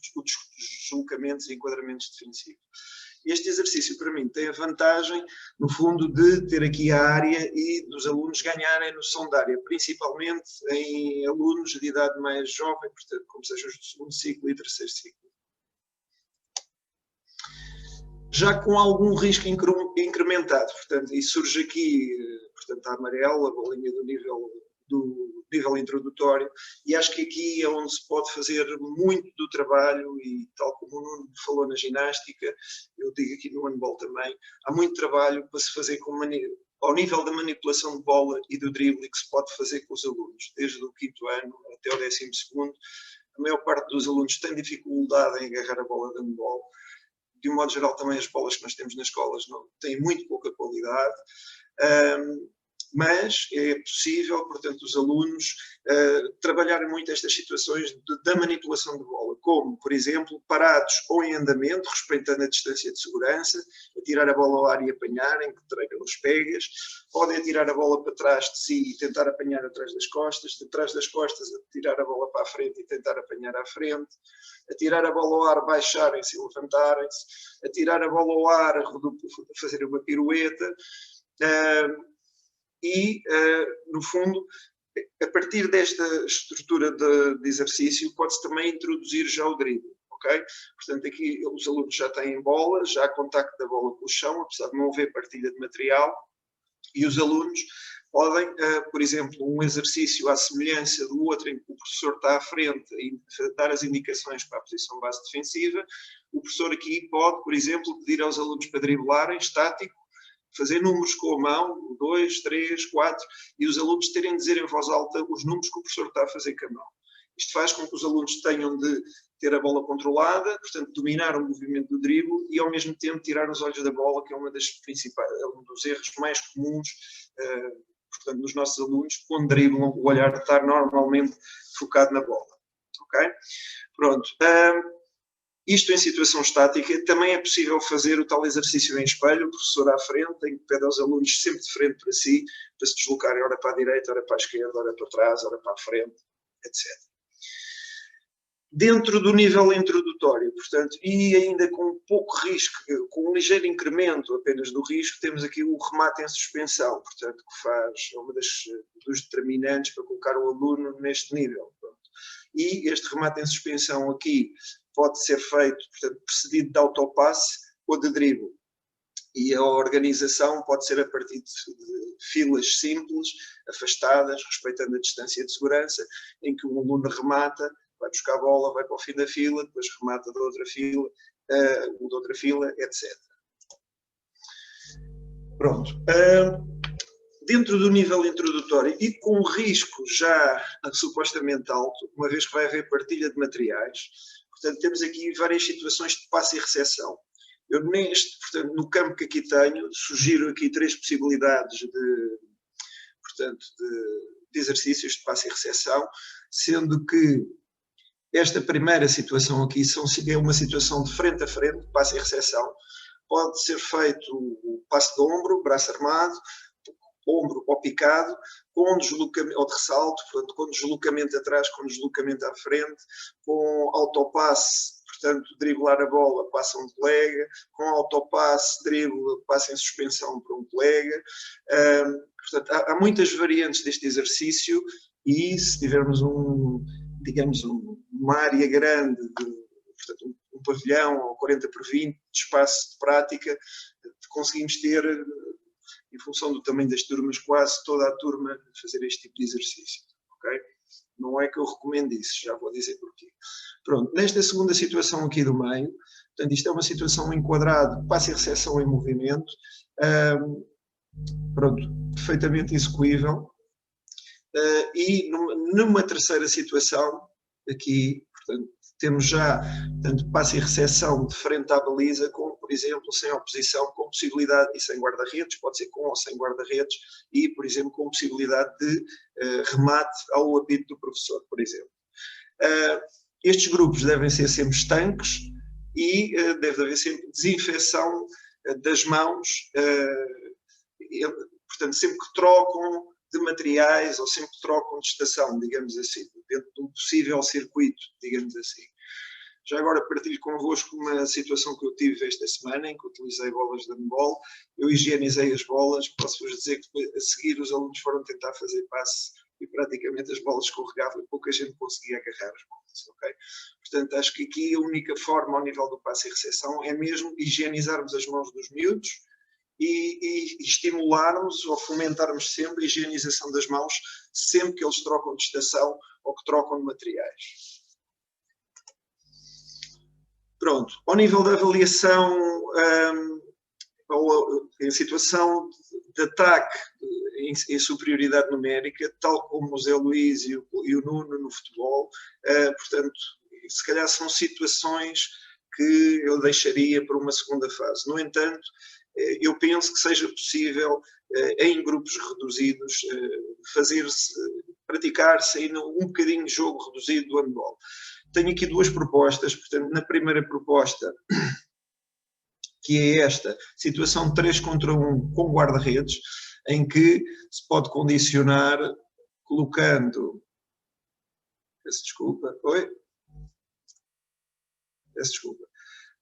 [SPEAKER 3] deslocamentos e enquadramentos defensivos. Este exercício, para mim, tem a vantagem, no fundo, de ter aqui a área e dos alunos ganharem noção da área, principalmente em alunos de idade mais jovem, portanto, como sejam os do segundo ciclo e terceiro ciclo. Já com algum risco incrementado, portanto, e surge aqui, portanto, a amarela, a bolinha do nível introdutório, e acho que aqui é onde se pode fazer muito do trabalho, e tal como o Nuno falou na ginástica, eu digo aqui no handball também, há muito trabalho para se fazer ao nível da manipulação de bola e do drible que se pode fazer com os alunos, desde o 5º ano até o 12º. A maior parte dos alunos tem dificuldade em agarrar a bola de handball. De um modo geral, também as bolas que nós temos nas escolas têm muito pouca qualidade, mas é possível, portanto, os alunos trabalharem muito estas situações da manipulação de bola, como, por exemplo, parados ou em andamento, respeitando a distância de segurança, atirar a bola ao ar e apanharem, que tragam os pegas, podem atirar a bola para trás de si e tentar apanhar atrás das costas, de trás das costas, atirar a bola para a frente e tentar apanhar à frente, atirar a bola ao ar, baixarem-se e levantarem-se, atirar a bola ao ar, fazer uma pirueta, no fundo, a partir desta estrutura de exercício, pode-se também introduzir já o drible, ok? Portanto, aqui os alunos já têm bola, já há contacto da bola com o chão, apesar de não haver partilha de material, e os alunos podem, por exemplo, um exercício à semelhança do outro em que o professor está à frente e dar as indicações para a posição base defensiva, o professor aqui pode, por exemplo, pedir aos alunos para driblarem, estático, fazer números com a mão, 2, 3, 4, e os alunos terem de dizer em voz alta os números que o professor está a fazer com a mão. Isto faz com que os alunos tenham de ter a bola controlada, portanto, dominar o movimento do drible e, ao mesmo tempo, tirar os olhos da bola, que é uma das principais, um dos erros mais comuns, portanto, nos nossos alunos, quando driblam, o olhar estar normalmente focado na bola. Ok? Pronto. Isto em situação estática, também é possível fazer o tal exercício em espelho, o professor à frente, em que pede aos alunos sempre de frente para si, para se deslocarem ora para a direita, ora para a esquerda, ora para trás, ora para a frente, etc. Dentro do nível introdutório, portanto, e ainda com pouco risco, com um ligeiro incremento apenas do risco, temos aqui o remate em suspensão, portanto, que faz uma dos determinantes para colocar o aluno neste nível. Pronto. E este remate em suspensão aqui pode ser feito, portanto, precedido de autopasse ou de drible. E a organização pode ser a partir de filas simples, afastadas, respeitando a distância de segurança, em que o aluno remata, vai buscar a bola, vai para o fim da fila, depois remata da outra fila, etc. Pronto. Dentro do nível introdutório e com risco já supostamente alto, uma vez que vai haver partilha de materiais, portanto, temos aqui várias situações de passe e recepção. Eu portanto, no campo que aqui tenho, sugiro aqui 3 possibilidades de exercícios de passe e recepção, sendo que esta primeira situação aqui é uma situação de frente a frente, passe e recepção. Pode ser feito o passe de ombro, braço armado, ombro ou picado, com deslocamento, ou de ressalto, portanto, com deslocamento atrás, com deslocamento à frente, com autopasse, portanto, driblar a bola, passa um colega, com autopasse, drible, passa em suspensão para um colega. Portanto, há muitas variantes deste exercício e se tivermos uma área grande, portanto, um pavilhão ou 40 por 20 de espaço de prática, conseguimos ter, em função do tamanho das turmas, quase toda a turma fazer este tipo de exercício. Okay? Não é que eu recomendo isso, já vou dizer porquê. Pronto, nesta segunda situação aqui do meio, portanto, isto é uma situação enquadrada, passe e recepção em movimento, pronto, perfeitamente execuível. E numa terceira situação, aqui, portanto, temos já, portanto, passe e recepção de frente à baliza, com, por exemplo, sem oposição, com possibilidade, e sem guarda-redes, pode ser com ou sem guarda-redes, e, por exemplo, com possibilidade de remate ao apito do professor, por exemplo. Estes grupos devem ser sempre estanques e deve haver sempre desinfecção das mãos, portanto, sempre que trocam de materiais ou sempre que trocam de estação, digamos assim, dentro de um possível circuito, digamos assim. Já agora partilho convosco uma situação que eu tive esta semana, em que utilizei bolas de handball. Eu higienizei as bolas, posso-vos dizer que a seguir os alunos foram tentar fazer passe e praticamente as bolas escorregavam e pouca gente conseguia agarrar as bolas. Okay? Portanto, acho que aqui a única forma ao nível do passe e recepção é mesmo higienizarmos as mãos dos miúdos e estimularmos ou fomentarmos sempre a higienização das mãos sempre que eles trocam de estação ou que trocam de materiais. Pronto, ao nível da avaliação, em situação de ataque em superioridade numérica, tal como o Zé Luís e o Nuno no futebol, portanto, se calhar são situações que eu deixaria para uma segunda fase. No entanto, eu penso que seja possível, em grupos reduzidos, praticar-se ainda um bocadinho de jogo reduzido do handball. Tenho aqui 2 propostas, portanto, na primeira proposta, que é esta, situação 3 contra 1 com guarda-redes, em que se pode condicionar colocando... Peço desculpa. Oi? Peço desculpa.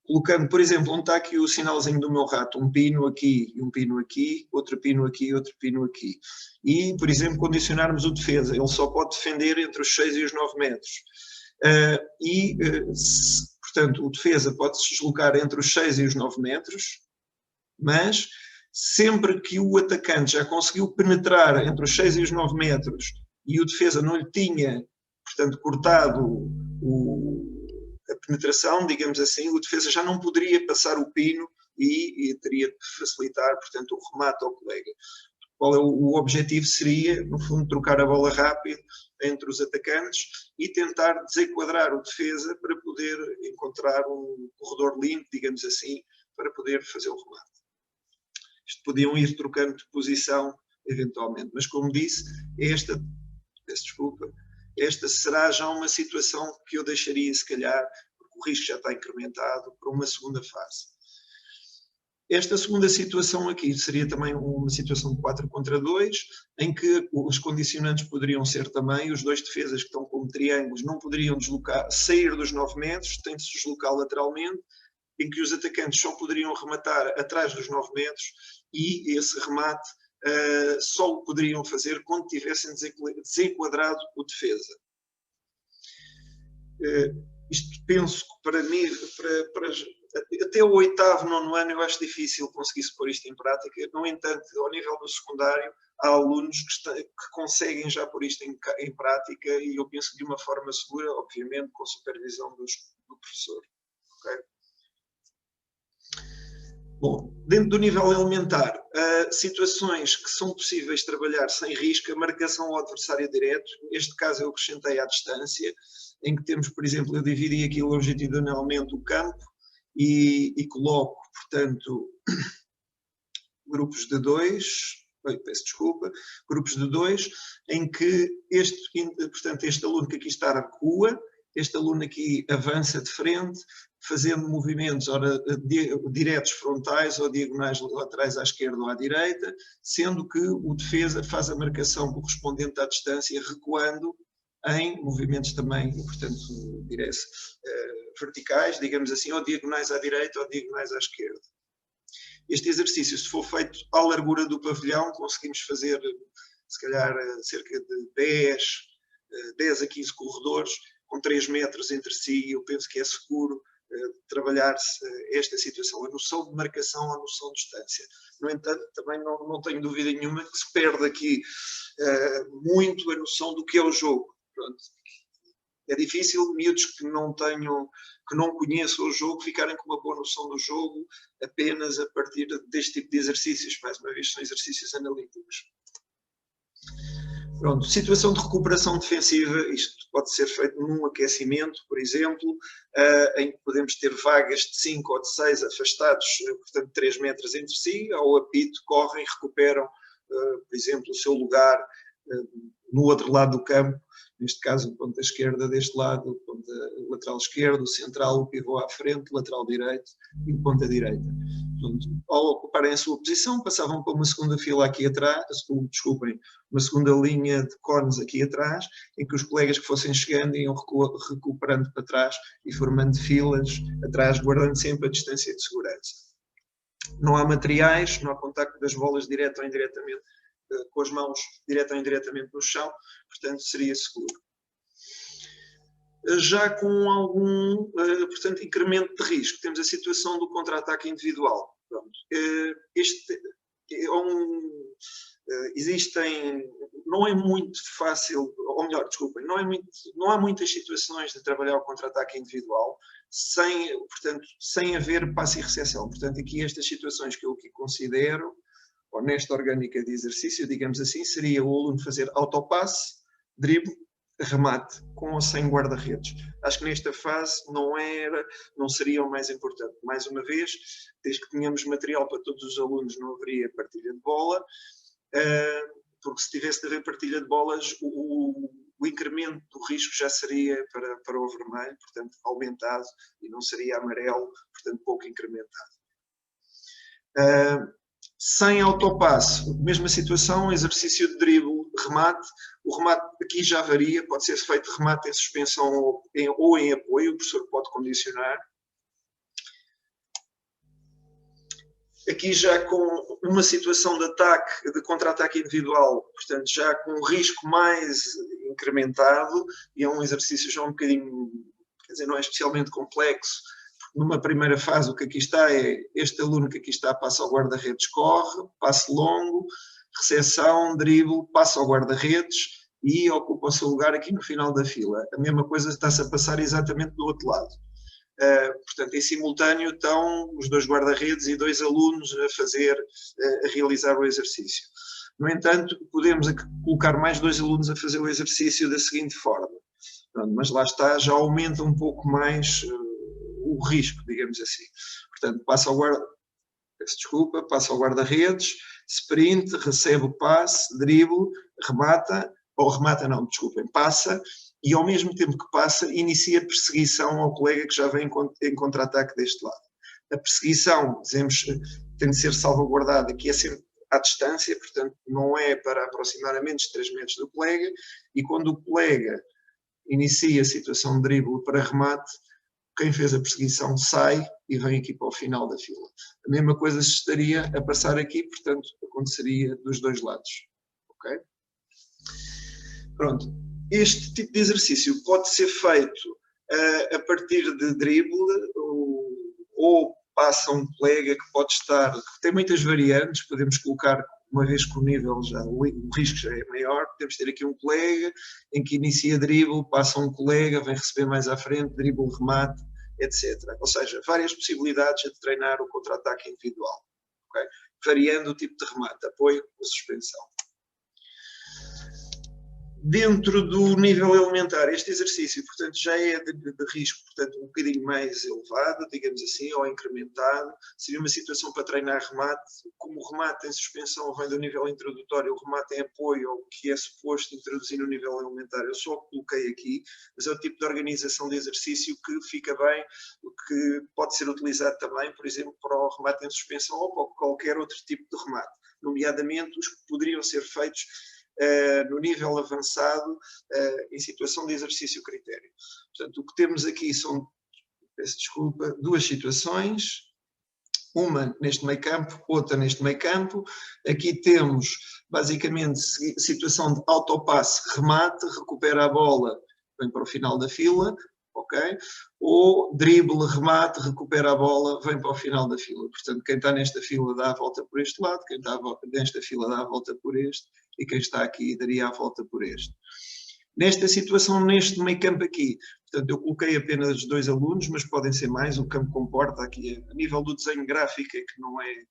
[SPEAKER 3] Colocando, por exemplo, onde está aqui o sinalzinho do meu rato, um pino aqui e um pino aqui, outro pino aqui e outro pino aqui. E, por exemplo, condicionarmos o defesa. Ele só pode defender entre os 6 e os 9 metros. Portanto, o defesa pode se deslocar entre os 6 e os 9 metros, mas sempre que o atacante já conseguiu penetrar entre os 6 e os 9 metros e o defesa não lhe tinha, portanto, cortado a penetração, digamos assim, o defesa já não poderia passar o pino e teria de facilitar, portanto, o remate ao colega. Qual é o objetivo? Seria, no fundo, trocar a bola rápido entre os atacantes e tentar desenquadrar o defesa para poder encontrar um corredor limpo, digamos assim, para poder fazer o remate. Isto podiam ir trocando de posição eventualmente, mas como disse, esta será já uma situação que eu deixaria, se calhar, porque o risco já está incrementado, para uma segunda fase. Esta segunda situação aqui seria também uma situação de 4 contra 2, em que os condicionantes poderiam ser também, os dois defesas que estão como triângulos não poderiam sair dos 9 metros, têm de se deslocar lateralmente, em que os atacantes só poderiam rematar atrás dos 9 metros e esse remate só o poderiam fazer quando tivessem desenquadrado o defesa. Isto penso que para mim, até o 8º, 9º ano eu acho difícil conseguir-se pôr isto em prática. No entanto, ao nível do secundário, há alunos que conseguem já pôr isto em prática e eu penso que de uma forma segura, obviamente, com supervisão do professor. Okay? Bom, dentro do nível elementar, situações que são possíveis de trabalhar sem risco, a marcação ao adversário direto, neste caso eu acrescentei à distância, em que temos, por exemplo, eu dividi aqui longitudinalmente o campo e coloco, portanto, grupos de 2, peço desculpa, grupos de 2, em que este aluno que aqui está recua, este aluno aqui avança de frente, fazendo movimentos diretos frontais ou diagonais laterais à esquerda ou à direita, sendo que o defesa faz a marcação correspondente à distância, recuando em movimentos também, portanto, verticais, digamos assim, ou diagonais à direita ou diagonais à esquerda. Este exercício, se for feito à largura do pavilhão, conseguimos fazer, se calhar, cerca de 10 a 15 corredores, com 3 metros entre si. Eu penso que é seguro trabalhar-se esta situação, a noção de marcação, a noção de distância. No entanto, também não tenho dúvida nenhuma que se perde aqui muito a noção do que é o jogo. Pronto. É difícil miúdos que não conheçam o jogo ficarem com uma boa noção do jogo apenas a partir deste tipo de exercícios. Mais uma vez, são exercícios analíticos. Pronto, situação de recuperação defensiva, isto pode ser feito num aquecimento, por exemplo, em que podemos ter vagas de 5 ou de 6 afastados, portanto 3 metros entre si, ao apito correm, recuperam, por exemplo, o seu lugar no outro lado do campo, neste caso o ponta esquerda deste lado, o lateral esquerdo, o central, o pivô à frente, o lateral direito e o ponta direita. Portanto, ao ocuparem a sua posição, passavam para uma segunda fila aqui atrás, uma segunda linha de cones aqui atrás, em que os colegas que fossem chegando iam recuperando para trás e formando filas atrás, guardando sempre a distância de segurança. Não há materiais, não há contacto das bolas direto ou indiretamente com as mãos, direto ou indiretamente no chão, portanto seria seguro. Já com algum, portanto, incremento de risco, temos a situação do contra-ataque individual. Pronto. Não é muito fácil, ou melhor, desculpem, não há muitas situações de trabalhar o contra-ataque individual sem haver passe e recepção. Portanto, aqui estas situações que eu aqui considero, ou nesta orgânica de exercício, digamos assim, seria o aluno fazer autopasse, drible, remate, com ou sem guarda-redes. Acho que nesta fase não seria o mais importante. Mais uma vez, desde que tenhamos material para todos os alunos, não haveria partilha de bola, porque se tivesse de haver partilha de bolas, o incremento do risco já seria para o vermelho, portanto, aumentado, e não seria amarelo, portanto, pouco incrementado. Sem autopasse, mesma situação, exercício de drible, remate. O remate aqui já varia, pode ser feito remate em suspensão ou em apoio, o professor pode condicionar. Aqui já com uma situação de ataque, de contra-ataque individual, portanto já com um risco mais incrementado, e é um exercício já um bocadinho, quer dizer, não é especialmente complexo. Numa primeira fase, o que aqui está é este aluno que aqui está, passa ao guarda-redes, corre, passe longo, recepção, drible, passa ao guarda-redes e ocupa o seu lugar aqui no final da fila. A mesma coisa está-se a passar exatamente do outro lado. Portanto, em simultâneo estão os 2 guarda-redes e 2 alunos a realizar o exercício. No entanto, podemos colocar mais 2 alunos a fazer o exercício da seguinte forma. Pronto, mas lá está, já aumenta um pouco mais o risco, digamos assim. Portanto, passa ao guarda-redes, sprint, recebe o passe, drible, passa, e ao mesmo tempo que passa, inicia perseguição ao colega que já vem em contra-ataque deste lado. A perseguição, dizemos, tem de ser salvaguardada, que é sempre à distância, portanto não é para aproximar a menos de 3 metros do colega, e quando o colega inicia a situação de drible para remate, quem fez a perseguição sai e vem aqui para o final da fila. A mesma coisa se estaria a passar aqui, portanto aconteceria dos 2 lados. Ok? Pronto. Este tipo de exercício pode ser feito a partir de drible ou passa um colega que pode estar, tem muitas variantes, podemos colocar, uma vez que o nível já, o risco já é maior, podemos ter aqui um colega em que inicia drible, passa um colega, vem receber mais à frente, drible, remate, etc. Ou seja, várias possibilidades de treinar o contra-ataque individual, okay? Variando o tipo de remate, apoio ou suspensão. Dentro do nível elementar, este exercício, portanto, já é de risco, portanto, um bocadinho mais elevado, digamos assim, ou incrementado. Seria uma situação para treinar remate. Como o remate em suspensão vem do nível introdutório, o remate em apoio, o que é suposto introduzir no nível elementar, eu só coloquei aqui, mas é o tipo de organização de exercício que fica bem, que pode ser utilizado também, por exemplo, para o remate em suspensão ou para qualquer outro tipo de remate, nomeadamente os que poderiam ser feitos no nível avançado, em situação de exercício critério. Portanto, o que temos aqui são, peço desculpa, 2 situações, uma neste meio campo, outra neste meio campo. Aqui temos, basicamente, situação de autopasse, remate, recupera a bola, vem para o final da fila, ok? Ou drible, remate, recupera a bola, vem para o final da fila. Portanto, quem está nesta fila dá a volta por este lado, quem está nesta fila dá a volta por este, e quem está aqui daria a volta por este. Nesta situação, neste meio campo aqui, portanto, eu coloquei apenas 2 alunos, mas podem ser mais, o campo comporta aqui, a nível do desenho gráfico, é que não é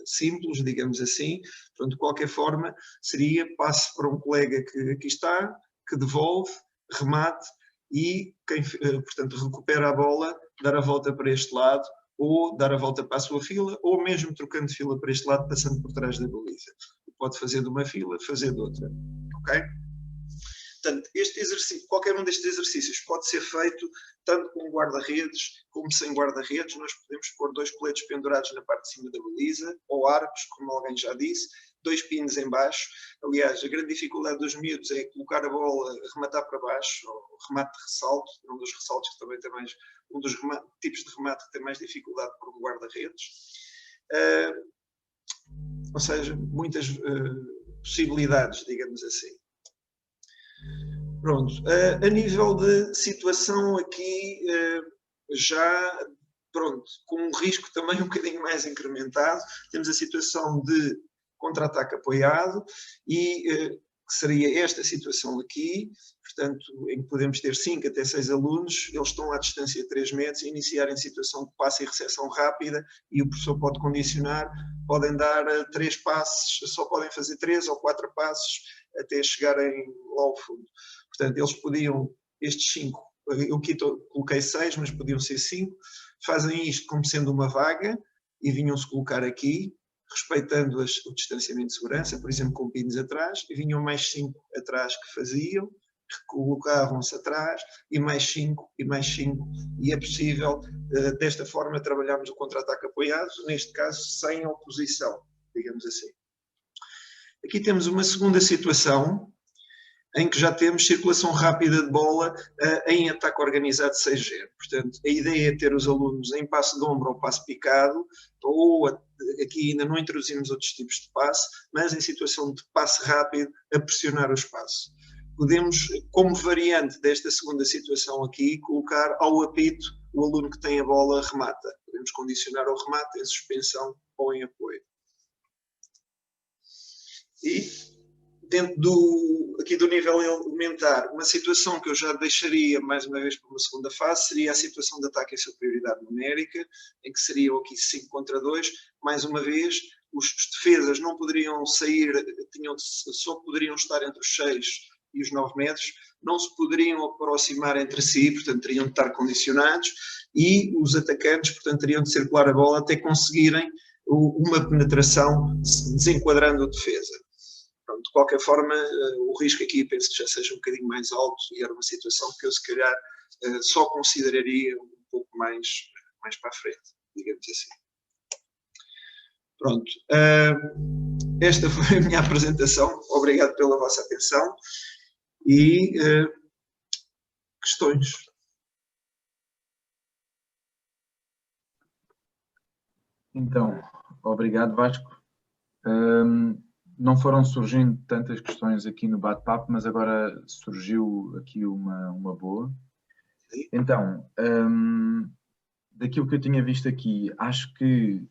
[SPEAKER 3] simples, digamos assim. Portanto, de qualquer forma, seria passe para um colega que aqui está, que devolve, remate, e quem, portanto, recupera a bola, dar a volta para este lado, ou dar a volta para a sua fila, ou mesmo trocando de fila para este lado, passando por trás da baliza. Pode fazer de uma fila, fazer de outra. Ok? Portanto, este exercício, qualquer um destes exercícios pode ser feito tanto com guarda-redes como sem guarda-redes. Nós podemos pôr 2 coletes pendurados na parte de cima da baliza, ou arcos, como alguém já disse, 2 pinos em baixo. Aliás, a grande dificuldade dos miúdos é colocar a bola, rematar para baixo, ou remate de ressalto, um dos ressaltos que também tem mais, um dos tipos de remate que tem mais dificuldade por um guarda-redes. Ou seja, muitas possibilidades, digamos assim. Pronto, a nível de situação aqui, já, pronto, com um risco também um bocadinho mais incrementado, temos a situação de contra-ataque apoiado e que seria esta situação aqui, portanto, em que podemos ter 5 até 6 alunos, eles estão à distância de 3 metros, iniciar em situação de passe e recepção rápida, e o professor pode condicionar, podem dar 3 passes, só podem fazer 3 ou 4 passes até chegarem lá ao fundo. Portanto, eles podiam, estes 5, eu aqui coloquei 6, mas podiam ser 5, fazem isto como sendo uma vaga e vinham-se colocar aqui, respeitando o distanciamento de segurança, por exemplo, com pinos atrás, e vinham mais 5 atrás que faziam, colocavam-se atrás, e mais 5, e mais 5, e é possível, desta forma, trabalharmos o contra-ataque apoiado, neste caso, sem oposição, digamos assim. Aqui temos uma segunda situação, em que já temos circulação rápida de bola em ataque organizado 6-0. Portanto, a ideia é ter os alunos em passe de ombro ou passe picado, ou aqui ainda não introduzimos outros tipos de passe, mas em situação de passe rápido, a pressionar o espaço. Podemos, como variante desta segunda situação aqui, colocar ao apito o aluno que tem a bola remata. Podemos condicionar o remate em suspensão ou em apoio. E dentro aqui do nível elementar, uma situação que eu já deixaria mais uma vez para uma segunda fase seria a situação de ataque em superioridade numérica, em que seriam aqui 5 contra 2. Mais uma vez, os defesas não poderiam sair, só poderiam estar entre os 6 e os 9 metros, não se poderiam aproximar entre si, portanto teriam de estar condicionados, e os atacantes, portanto, teriam de circular a bola até conseguirem uma penetração desenquadrando a defesa. Pronto, de qualquer forma, o risco aqui penso que já seja um bocadinho mais alto e era uma situação que eu se calhar só consideraria um pouco mais para a frente, digamos assim. Pronto, esta foi a minha apresentação, obrigado pela vossa atenção e questões.
[SPEAKER 1] Então, obrigado Vasco. Não foram surgindo tantas questões aqui no bate-papo, mas agora surgiu aqui uma boa. Então, daquilo que eu tinha visto aqui, acho que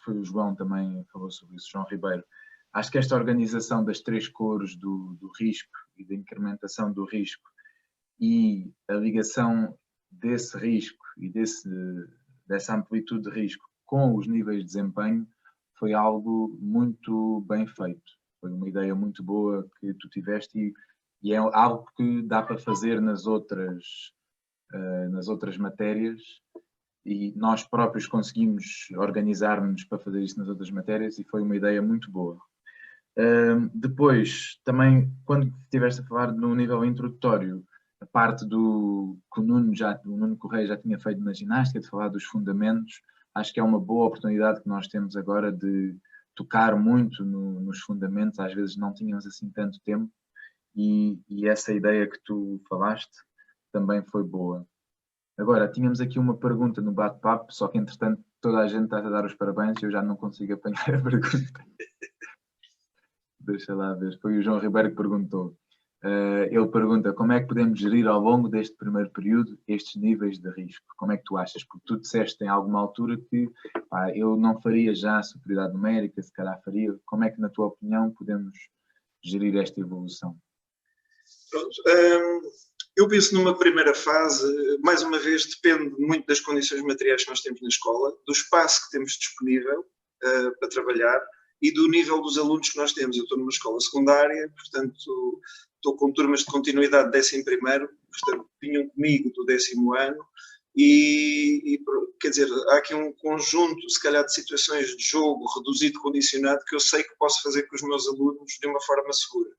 [SPEAKER 1] foi o João também falou sobre isso, João Ribeiro, acho que esta organização das 3 cores do risco e da incrementação do risco e a ligação desse risco e dessa amplitude de risco com os níveis de desempenho foi algo muito bem feito. Foi uma ideia muito boa que tu tiveste e é algo que dá para fazer nas outras matérias e nós próprios conseguimos organizar-nos para fazer isso nas outras matérias e foi uma ideia muito boa. Depois, também, quando estiveste a falar no nível introdutório, a parte que o Nuno Correia já tinha feito na ginástica, de falar dos fundamentos, acho que é uma boa oportunidade que nós temos agora de tocar muito nos fundamentos, às vezes não tínhamos assim tanto tempo e essa ideia que tu falaste também foi boa. Agora, tínhamos aqui uma pergunta no bate-papo, só que entretanto toda a gente está a dar os parabéns e eu já não consigo apanhar a pergunta. Deixa lá ver, foi o João Ribeiro que perguntou. Ele pergunta como é que podemos gerir ao longo deste primeiro período estes níveis de risco? Como é que tu achas? Porque tu disseste em alguma altura que eu não faria já a superioridade numérica, se calhar faria. Como é que, na tua opinião, podemos gerir esta evolução?
[SPEAKER 3] Pronto, eu penso numa primeira fase, mais uma vez, depende muito das condições materiais que nós temos na escola, do espaço que temos disponível para trabalhar e do nível dos alunos que nós temos. Eu estou numa escola secundária, portanto, estou com turmas de continuidade de 11º, portanto, vinham comigo do 10º ano e, quer dizer, há aqui um conjunto, se calhar, de situações de jogo reduzido, condicionado, que eu sei que posso fazer com os meus alunos de uma forma segura.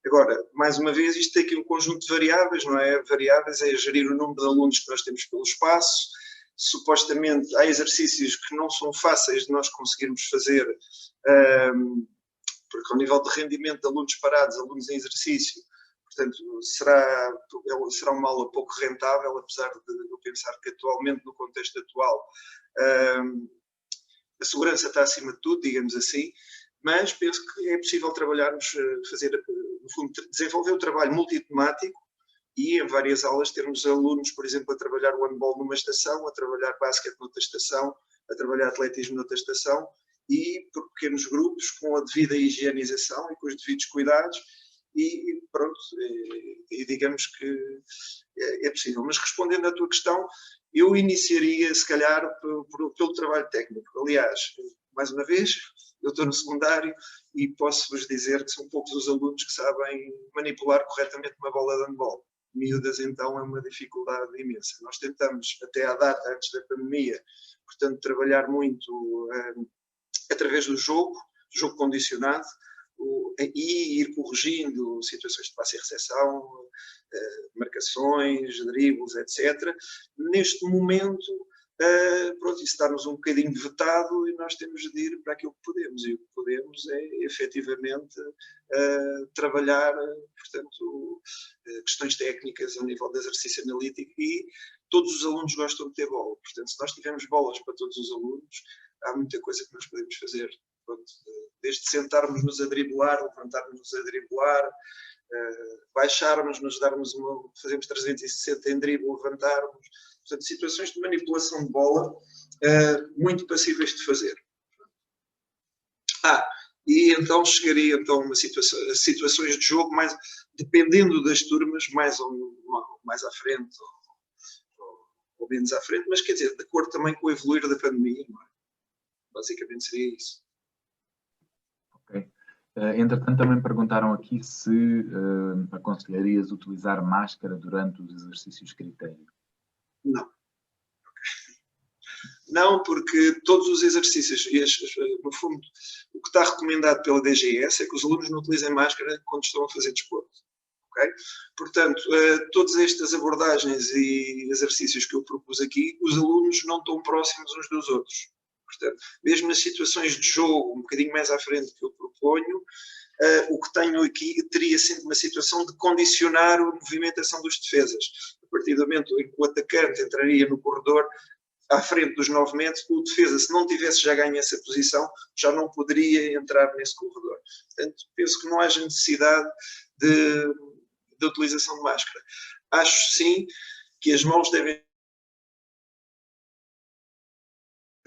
[SPEAKER 3] Agora, mais uma vez, isto tem aqui um conjunto de variáveis, não é? Variáveis é gerir o número de alunos que nós temos pelo espaço. Supostamente há exercícios que não são fáceis de nós conseguirmos fazer, porque ao nível de rendimento de alunos parados, alunos em exercício, portanto, será uma aula pouco rentável, apesar de eu pensar que atualmente, no contexto atual, a segurança está acima de tudo, digamos assim, mas penso que é possível trabalharmos, no fundo, desenvolver o trabalho multitemático e em várias aulas termos alunos, por exemplo, a trabalhar o handball numa estação, a trabalhar basquete noutra estação, a trabalhar atletismo noutra estação e por pequenos grupos com a devida higienização e com os devidos cuidados e pronto, e digamos que é possível. Mas respondendo à tua questão, eu iniciaria se calhar pelo trabalho técnico. Aliás, mais uma vez, eu estou no secundário e posso-vos dizer que são poucos os alunos que sabem manipular corretamente uma bola de handball. Miúdas, então, é uma dificuldade imensa. Nós tentamos, até à data, antes da pandemia, portanto, trabalhar muito através do jogo condicionado, e ir corrigindo situações de passe e recepção, marcações, dribles, etc. Neste momento, pronto, isso está-nos um bocadinho vetado e nós temos de ir para aquilo que podemos. E o que podemos é, efetivamente, trabalhar, portanto, questões técnicas ao nível de exercício analítico e todos os alunos gostam de ter bola. Portanto, se nós tivermos bolas para todos os alunos, há muita coisa que nós podemos fazer. Pronto, desde sentarmos-nos a driblar, levantarmos-nos a driblar, baixarmos-nos, fazemos 360 em drible, levantarmos. Portanto, situações de manipulação de bola muito passíveis de fazer. e então chegaria então, a situações de jogo, mais, dependendo das turmas, mais à frente ou menos à frente, mas quer dizer, de acordo também com o evoluir da pandemia, não é? Basicamente seria isso.
[SPEAKER 1] Ok. Entretanto, também perguntaram aqui se aconselharias utilizar máscara durante os exercícios critério.
[SPEAKER 3] Não. Não, porque todos os exercícios, no fundo, o que está recomendado pela DGS é que os alunos não utilizem máscara quando estão a fazer desporto. Okay? Portanto, todas estas abordagens e exercícios que eu propus aqui, os alunos não estão próximos uns dos outros. Portanto, mesmo nas situações de jogo, um bocadinho mais à frente que eu proponho, o que tenho aqui teria sempre uma situação de condicionar a movimentação dos defesas. A partir do momento em que o atacante entraria no corredor, à frente dos 9 metros, o defesa, se não tivesse já ganho essa posição, já não poderia entrar nesse corredor. Portanto, penso que não haja necessidade de utilização de máscara. Acho, sim, que as mãos devem...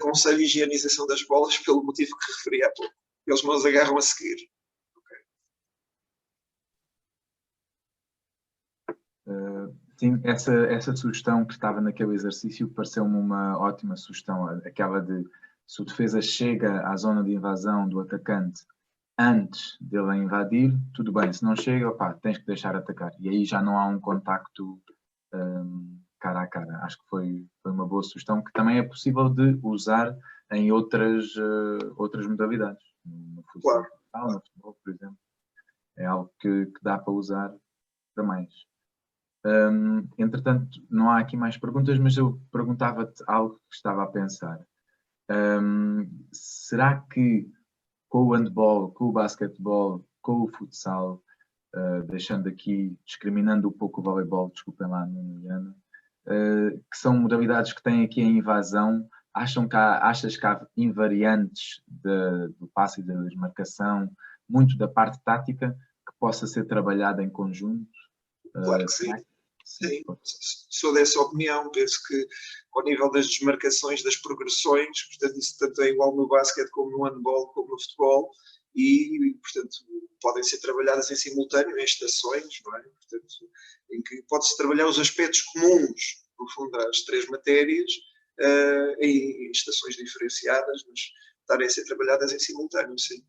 [SPEAKER 3] Aconselho a higienização das bolas pelo motivo que referi há pouco. Eles não as agarram a seguir.
[SPEAKER 1] Sim, essa sugestão que estava naquele exercício pareceu-me uma ótima sugestão, aquela de se o defesa chega à zona de invasão do atacante antes dele invadir, tudo bem, se não chega, opá, tens que deixar atacar. E aí já não há um contacto cara a cara. Acho que foi uma boa sugestão, que também é possível de usar em outras modalidades. No futsal, no futebol, por exemplo. É algo que dá para usar para mais. Entretanto, não há aqui mais perguntas, mas eu perguntava-te algo que estava a pensar. Será que com o handball, com o basquetebol, com o futsal, deixando aqui, discriminando um pouco o voleibol, desculpem lá, Ana, que são modalidades que têm aqui a invasão, achas que há invariantes do passe e da desmarcação, muito da parte tática, que possa ser trabalhada em conjunto?
[SPEAKER 3] Claro que sim. Sim, sou dessa opinião. Penso que ao nível das desmarcações, das progressões, portanto, isso tanto é igual no basquete como no handball, como no futebol, e, portanto, podem ser trabalhadas em simultâneo, em estações, não é? Portanto, em que pode-se trabalhar os aspectos comuns, no fundo, às 3 matérias, em estações diferenciadas, mas estarem a ser trabalhadas em simultâneo, sim.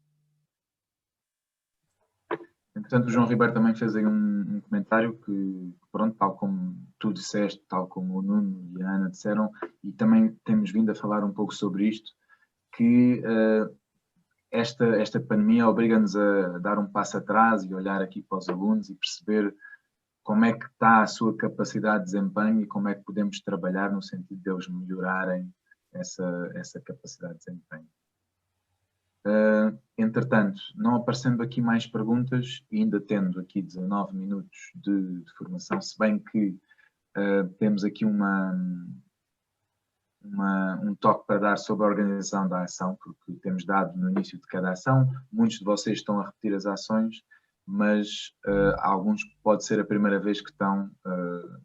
[SPEAKER 1] Entretanto, o João Ribeiro também fez aí um comentário que, pronto, tal como tu disseste, tal como o Nuno e a Ana disseram, e também temos vindo a falar um pouco sobre isto, que esta pandemia obriga-nos a dar um passo atrás e olhar aqui para os alunos e perceber como é que está a sua capacidade de desempenho e como é que podemos trabalhar no sentido de eles melhorarem essa capacidade de desempenho. Entretanto, não aparecendo aqui mais perguntas e ainda tendo aqui 19 minutos de formação, se bem que temos aqui um toque para dar sobre a organização da ação, porque temos dado no início de cada ação, muitos de vocês estão a repetir as ações, mas alguns pode ser a primeira vez que estão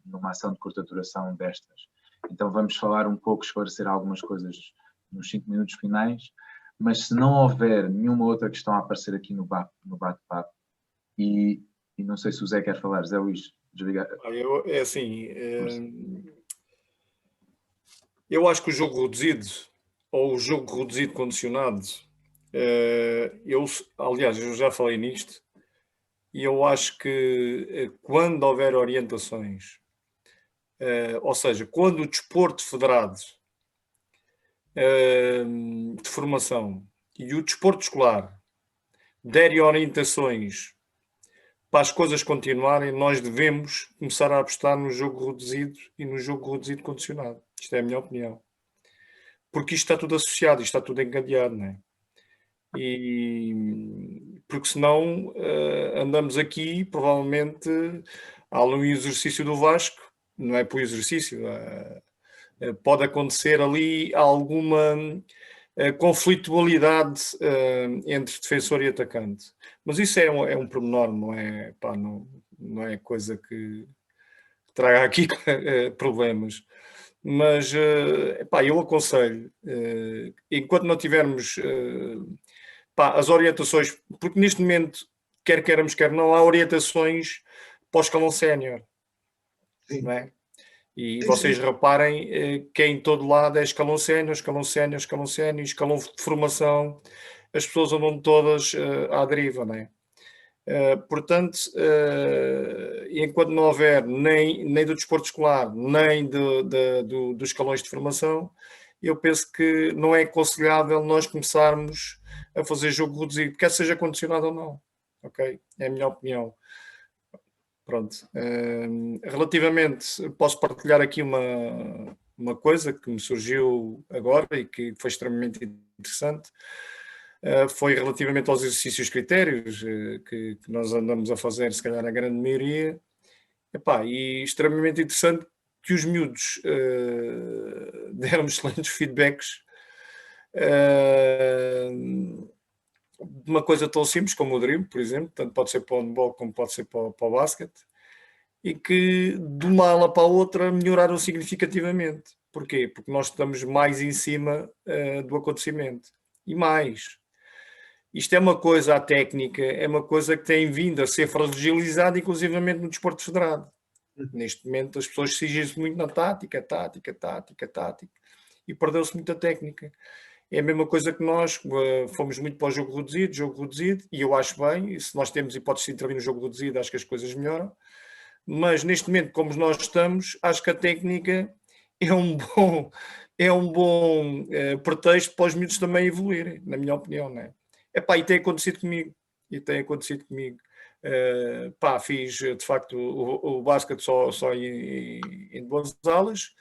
[SPEAKER 1] numa ação de curta duração destas. Então vamos falar um pouco, esclarecer algumas coisas nos 5 minutos finais, mas se não houver nenhuma outra questão a aparecer aqui no bate-papo, e não sei se o Zé quer falar, Zé Luís, desligar.
[SPEAKER 2] É assim, eu acho que o jogo reduzido, ou o jogo reduzido condicionado, aliás, eu já falei nisto, e eu acho que quando houver orientações, ou seja, quando o desporto federado de formação e o desporto escolar derem orientações para as coisas continuarem, nós devemos começar a apostar no jogo reduzido e no jogo reduzido condicionado. Isto é a minha opinião. Porque isto está tudo associado, isto está tudo encadeado, não é? E porque senão andamos aqui, provavelmente, há um exercício do Vasco, não é por exercício, pode acontecer ali alguma conflitualidade entre defensor e atacante. Mas isso é um pormenor, não é coisa que traga aqui problemas. Mas eu aconselho, enquanto não tivermos as orientações, porque neste momento, quer queiramos, quer não, há orientações para o escalão sénior, não é? E vocês reparem que em todo lado é escalão sénior, escalão sénior, escalão sénior, escalão de formação, as pessoas andam todas à deriva, não é? Portanto, enquanto não houver nem do desporto escolar, nem dos escalões de formação, eu penso que não é aconselhável nós começarmos a fazer jogo reduzido, quer seja condicionado ou não, ok? É a minha opinião. Pronto. Relativamente, posso partilhar aqui uma coisa que me surgiu agora e que foi extremamente interessante. Foi relativamente aos exercícios critérios que nós andamos a fazer, se calhar a grande maioria. E extremamente interessante que os miúdos deram excelentes feedbacks de uma coisa tão simples como o dribble, por exemplo, tanto pode ser para o handball como pode ser para o basquete, e que de uma ala para a outra melhoraram significativamente. Porquê? Porque nós estamos mais em cima do acontecimento. E mais, isto é uma coisa, a técnica, é uma coisa que tem vindo a ser fragilizada, inclusivamente no desporto federado. Neste momento as pessoas exigem-se muito na tática, e perdeu-se muita técnica. É a mesma coisa que nós fomos muito para o jogo reduzido, e eu acho bem, e se nós temos hipótese de intervir no jogo reduzido, acho que as coisas melhoram, mas neste momento, como nós estamos, acho que a técnica é um bom pretexto para os miúdos também evoluírem, na minha opinião, não é? E tem acontecido comigo, fiz de facto o basquete só em boas aulas,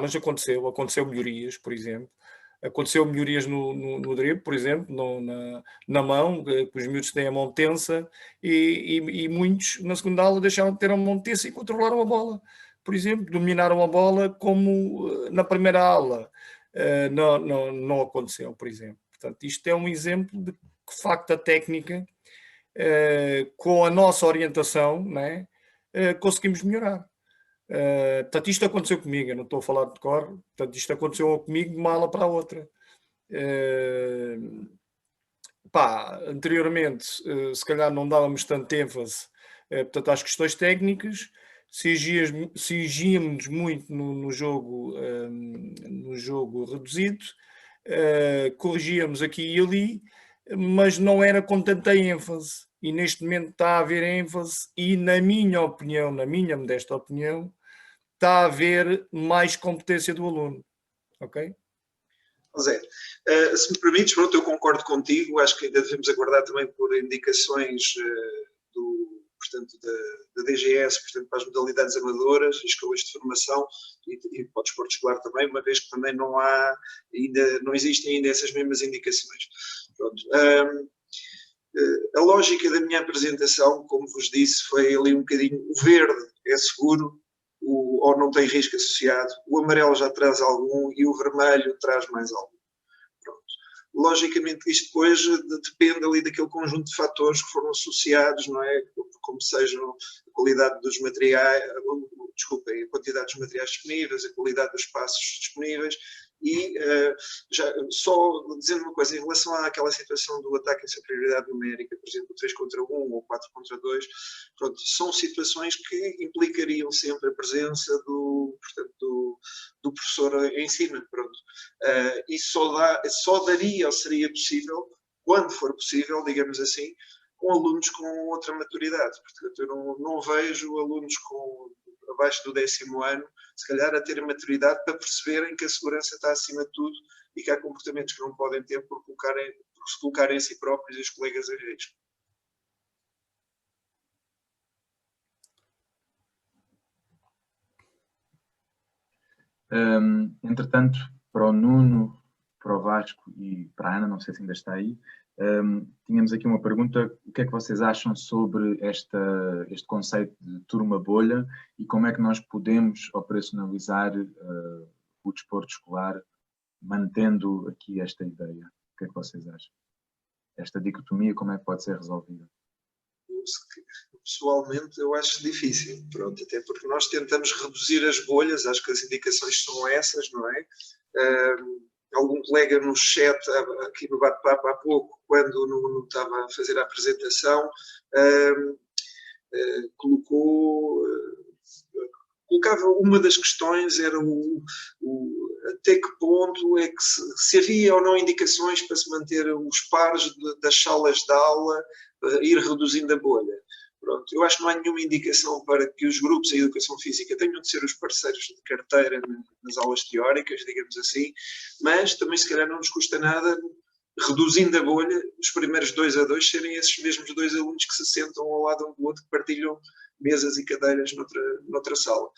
[SPEAKER 2] mas aconteceu melhorias, por exemplo. Aconteceu melhorias no dribble, por exemplo, na mão, que os miúdos têm a mão tensa e muitos na segunda aula deixaram de ter a mão tensa e controlaram a bola. Por exemplo, dominaram a bola como na primeira aula não aconteceu, por exemplo. Portanto, isto é um exemplo de que, de facto, a técnica, com a nossa orientação, não é? Conseguimos melhorar. Portanto, isto aconteceu comigo, eu não estou a falar de cor, portanto, isto aconteceu comigo de uma ala para a outra. Anteriormente, se calhar não dávamos tanto ênfase portanto, às questões técnicas, se exigíamos muito no jogo reduzido, corrigíamos aqui e ali, mas não era com tanta ênfase. E neste momento está a haver ênfase e, na minha opinião, na minha modesta opinião, está a haver mais competência do aluno. Ok?
[SPEAKER 3] Zé, se me permites, pronto, eu concordo contigo, acho que ainda devemos aguardar também por indicações portanto, da DGS, portanto, para as modalidades amadoras, escolas de formação e para o desporto escolar também, uma vez que também não existem ainda essas mesmas indicações. Pronto. A lógica da minha apresentação, como vos disse, foi ali um bocadinho: o verde é seguro, ou não tem risco associado, o amarelo já traz algum e o vermelho traz mais algum. Pronto. Logicamente isto depois depende ali daquele conjunto de fatores que foram associados, não é? Como sejam a qualidade dos materiais, a quantidade dos materiais disponíveis, a qualidade dos espaços disponíveis. E já, só dizendo uma coisa, em relação àquela situação do ataque em superioridade numérica, por exemplo, 3 contra 1 ou 4 contra 2, pronto, são situações que implicariam sempre a presença do professor em cima. Pronto. E só daria, ou seria possível, quando for possível, digamos assim, com alunos com outra maturidade. Portanto, eu não vejo alunos abaixo do 10º ano, se calhar a ter a maturidade para perceberem que a segurança está acima de tudo e que há comportamentos que não podem ter por se colocarem a si próprios e os colegas em risco.
[SPEAKER 1] Entretanto, para o Nuno, para o Vasco e para a Ana, não sei se ainda está aí, tínhamos aqui uma pergunta: o que é que vocês acham sobre este conceito de turma bolha e como é que nós podemos operacionalizar o desporto escolar mantendo aqui esta ideia? O que é que vocês acham? Esta dicotomia, como é que pode ser resolvida?
[SPEAKER 3] Pessoalmente eu acho difícil, pronto, até porque nós tentamos reduzir as bolhas, acho que as indicações são essas, não é? algum colega no chat, aqui no bate-papo há pouco, quando não estava a fazer a apresentação, colocava uma das questões, era até que ponto é que se havia ou não indicações para se manter os pares das salas de aula, ir reduzindo a bolha. Pronto, eu acho que não há nenhuma indicação para que os grupos em educação física tenham de ser os parceiros de carteira nas aulas teóricas, digamos assim, mas também se calhar não nos custa nada, reduzindo a bolha, os primeiros 2 a 2 serem esses mesmos 2 alunos que se sentam ao lado um do outro, que partilham mesas e cadeiras noutra sala.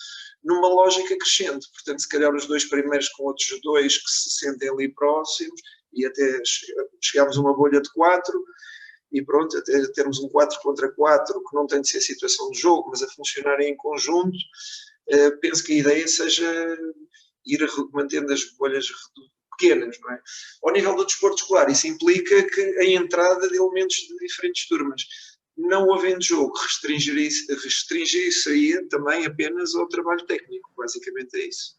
[SPEAKER 3] Numa lógica crescente, portanto, se calhar os 2 primeiros com outros 2 que se sentem ali próximos, e até chegámos a uma bolha de 4, e pronto, até termos um 4 contra 4, que não tem de ser situação de jogo, mas a funcionar em conjunto, penso que a ideia seja ir mantendo as bolhas pequenas, não é? Ao nível do desporto escolar, isso implica que a entrada de elementos de diferentes turmas, não havendo jogo, restringir-se também apenas ao trabalho técnico, basicamente é isso.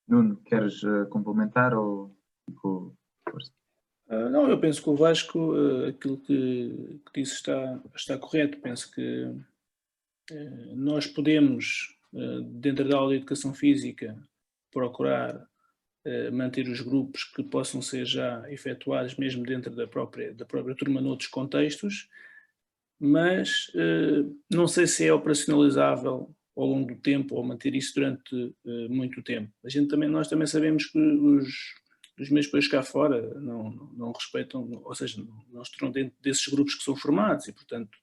[SPEAKER 1] Nuno, queres complementar ou ficou?
[SPEAKER 4] Não, eu penso que o Vasco, aquilo que disse está correto. Penso que nós podemos, dentro da aula de educação física, procurar manter os grupos que possam ser já efetuados mesmo dentro da própria turma noutros contextos, mas não sei se é operacionalizável ao longo do tempo ou manter isso durante muito tempo. Nós também sabemos que os meus países cá fora não respeitam, ou seja, não estão dentro desses grupos que são formados e, portanto,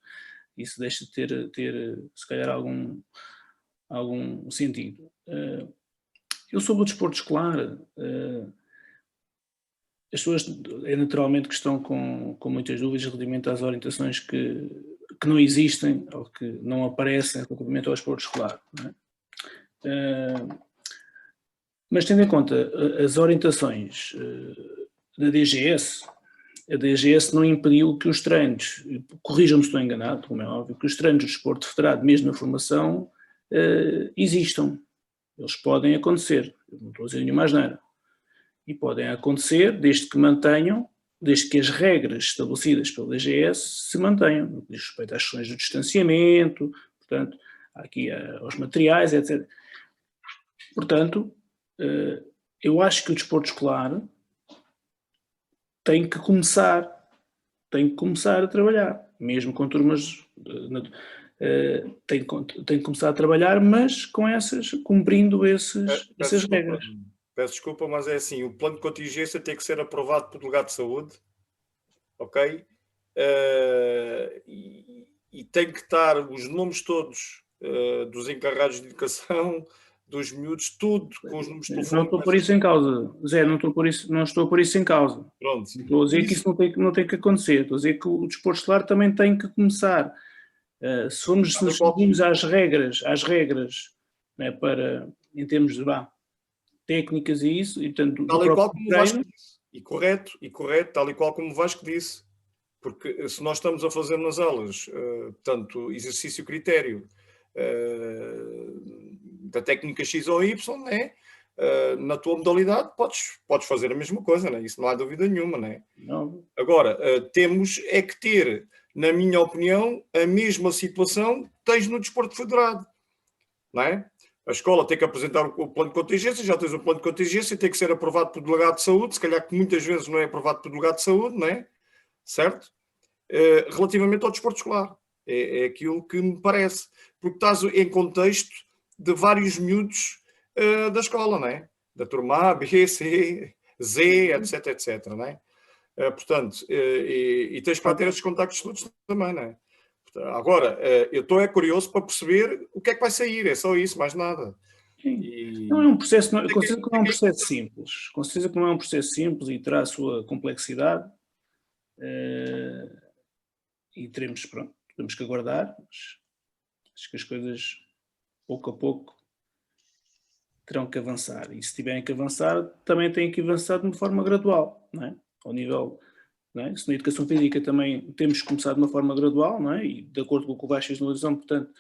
[SPEAKER 4] isso deixa de ter se calhar algum sentido. Eu sobre o desporto escolar, as pessoas naturalmente que estão com muitas dúvidas relativamente às orientações que não existem ou que não aparecem relativamente ao desporto escolar. Não é? Mas tendo em conta as orientações da DGS, a DGS não impediu que os treinos, corrijam-me se estou enganado, como é óbvio, que os treinos do desporto federado, mesmo na formação, existam. Eles podem acontecer, eu não estou a dizer nenhuma asneira. E podem acontecer desde que as regras estabelecidas pela DGS se mantenham, no que diz respeito às questões do distanciamento, portanto, aqui aos materiais, etc. Portanto, eu acho que o desporto escolar tem que começar a trabalhar, mesmo com turmas, tem que começar a trabalhar, mas cumprindo essas regras.
[SPEAKER 2] Peço desculpa, mas é assim, o plano de contingência tem que ser aprovado pelo delegado de saúde, ok? E tem que estar os nomes todos dos encarregados de educação, dos miúdos, tudo com os números de telefone.
[SPEAKER 4] Não estou por isso em causa, Zé, não estou por isso em causa.
[SPEAKER 2] Pronto.
[SPEAKER 4] Estou a dizer que isso não tem que acontecer, estou a dizer que o desporto escolar também tem que começar. Se nos seguimos às regras, né, em termos de técnicas e isso, e portanto...
[SPEAKER 2] Tal e qual como o Vasco disse, e correto, tal e qual como o Vasco disse, porque se nós estamos a fazer nas aulas, portanto, exercício critério da técnica X ou Y, né? Na tua modalidade podes fazer a mesma coisa, né? Isso não há dúvida nenhuma, né?
[SPEAKER 4] Não.
[SPEAKER 2] Agora, temos é que ter, na minha opinião, a mesma situação que tens no desporto federado, não é? A escola tem que apresentar o plano de contingência, já tens o plano de contingência, tem que ser aprovado pelo delegado de saúde, se calhar que muitas vezes não é aprovado pelo delegado de saúde, não é? Certo? Relativamente ao desporto escolar. É aquilo que me parece. Porque estás em contexto de vários miúdos da escola, não é? Da turma A, B, C, Z, etc, não é? Portanto, e tens que lá ter esses contactos todos também, não é? Agora, eu estou curioso para perceber o que é que vai sair, é só isso, mais nada.
[SPEAKER 4] Não é um processo, com certeza que não é um processo simples, com certeza que não é um processo simples e terá a sua complexidade e temos que aguardar, mas acho que as coisas, pouco a pouco, terão que avançar e se tiverem que avançar, também têm que avançar de uma forma gradual, não é? Ao nível não é? Se na educação física também temos que começar de uma forma gradual, não é? E de acordo com o que o Vasco fez na lesão, portanto,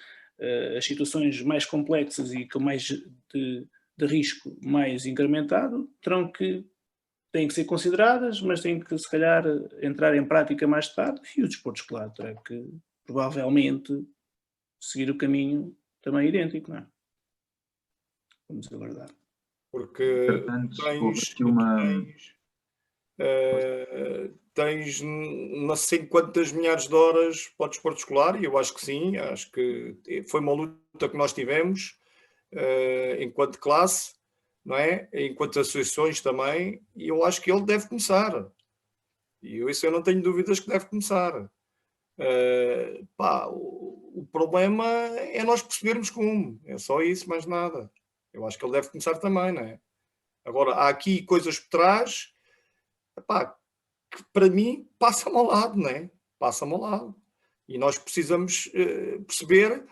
[SPEAKER 4] as situações mais complexas e com mais de risco mais incrementado têm que ser consideradas, mas têm que, se calhar, entrar em prática mais tarde, e o desporto escolar terá que, provavelmente, seguir o caminho também idêntico, não é? Vamos aguardar.
[SPEAKER 2] Porque
[SPEAKER 1] Portanto, houve aqui uma...
[SPEAKER 2] tens não sei quantas milhares de horas para o desporto escolar, e eu acho que sim, acho que foi uma luta que nós tivemos enquanto classe, não é? Enquanto associações também, e eu acho que ele deve começar. E isso eu não tenho dúvidas que deve começar. O problema é nós percebermos como, é só isso, mais nada. Eu acho que ele deve começar também, não é? Agora, há aqui coisas por trás, que para mim passa-me ao lado, não é? Passa-me ao lado. E nós precisamos perceber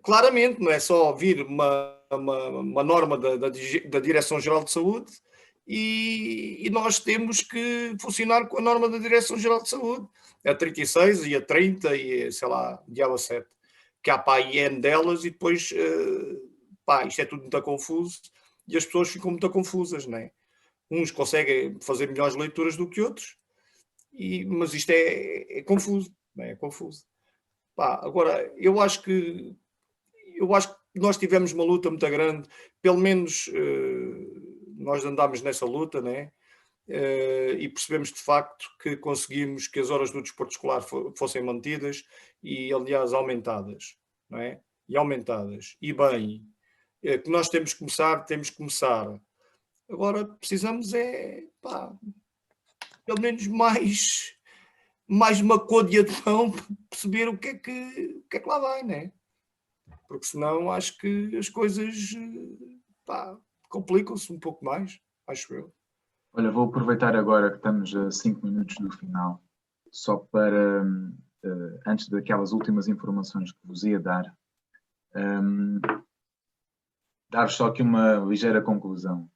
[SPEAKER 2] claramente, não é só vir uma norma da Direção-Geral de Saúde e nós temos que funcionar com a norma da Direção-Geral de Saúde. A 36 e a 30 e, sei lá, diabo a 7. Que há para a IN delas e depois, isto é tudo muito confuso e as pessoas ficam muito confusas, não é? Uns conseguem fazer melhores leituras do que outros, mas isto é confuso, não é? É confuso. Agora, eu acho que nós tivemos uma luta muito grande, pelo menos nós andámos nessa luta, né? E percebemos de facto que conseguimos que as horas do desporto escolar fossem mantidas e, aliás, aumentadas, não é? E aumentadas. E bem, que nós temos que começar. Agora precisamos pelo menos mais uma côdea de mão para perceber o que é que lá vai, não é? Porque senão acho que as coisas complicam-se um pouco mais, acho eu.
[SPEAKER 1] Olha, vou aproveitar agora que estamos a 5 minutos do final, só para, antes daquelas últimas informações que vos ia dar, dar-vos só aqui uma ligeira conclusão.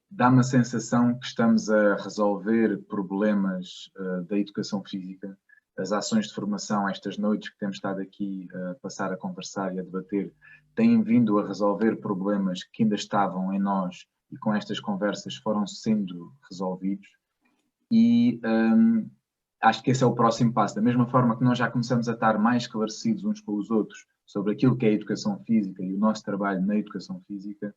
[SPEAKER 1] Dá-me a sensação que estamos a resolver problemas da educação física. As ações de formação, estas noites que temos estado aqui a passar a conversar e a debater, têm vindo a resolver problemas que ainda estavam em nós e com estas conversas foram sendo resolvidos. E acho que esse é o próximo passo. Da mesma forma que nós já começamos a estar mais esclarecidos uns com os outros sobre aquilo que é a educação física e o nosso trabalho na educação física,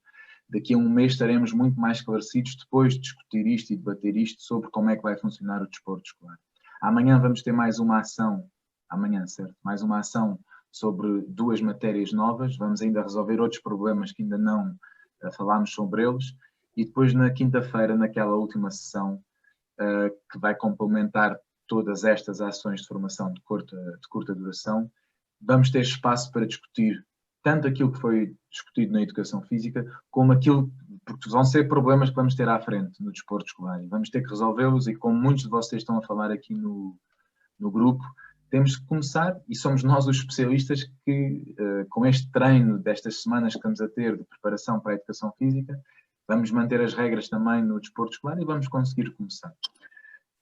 [SPEAKER 1] daqui a um mês estaremos muito mais esclarecidos depois de discutir isto e debater isto sobre como é que vai funcionar o desporto escolar. Amanhã vamos ter mais uma ação, mais uma ação sobre 2 matérias novas, vamos ainda resolver outros problemas que ainda não falámos sobre eles, e depois na quinta-feira, naquela última sessão, que vai complementar todas estas ações de formação de curta duração, vamos ter espaço para discutir tanto aquilo que foi discutido na educação física, como aquilo, porque vão ser problemas que vamos ter à frente no desporto escolar, e vamos ter que resolvê-los, e como muitos de vocês estão a falar aqui no grupo, temos que começar, e somos nós os especialistas que, com este treino destas semanas que estamos a ter de preparação para a educação física, vamos manter as regras também no desporto escolar e vamos conseguir começar.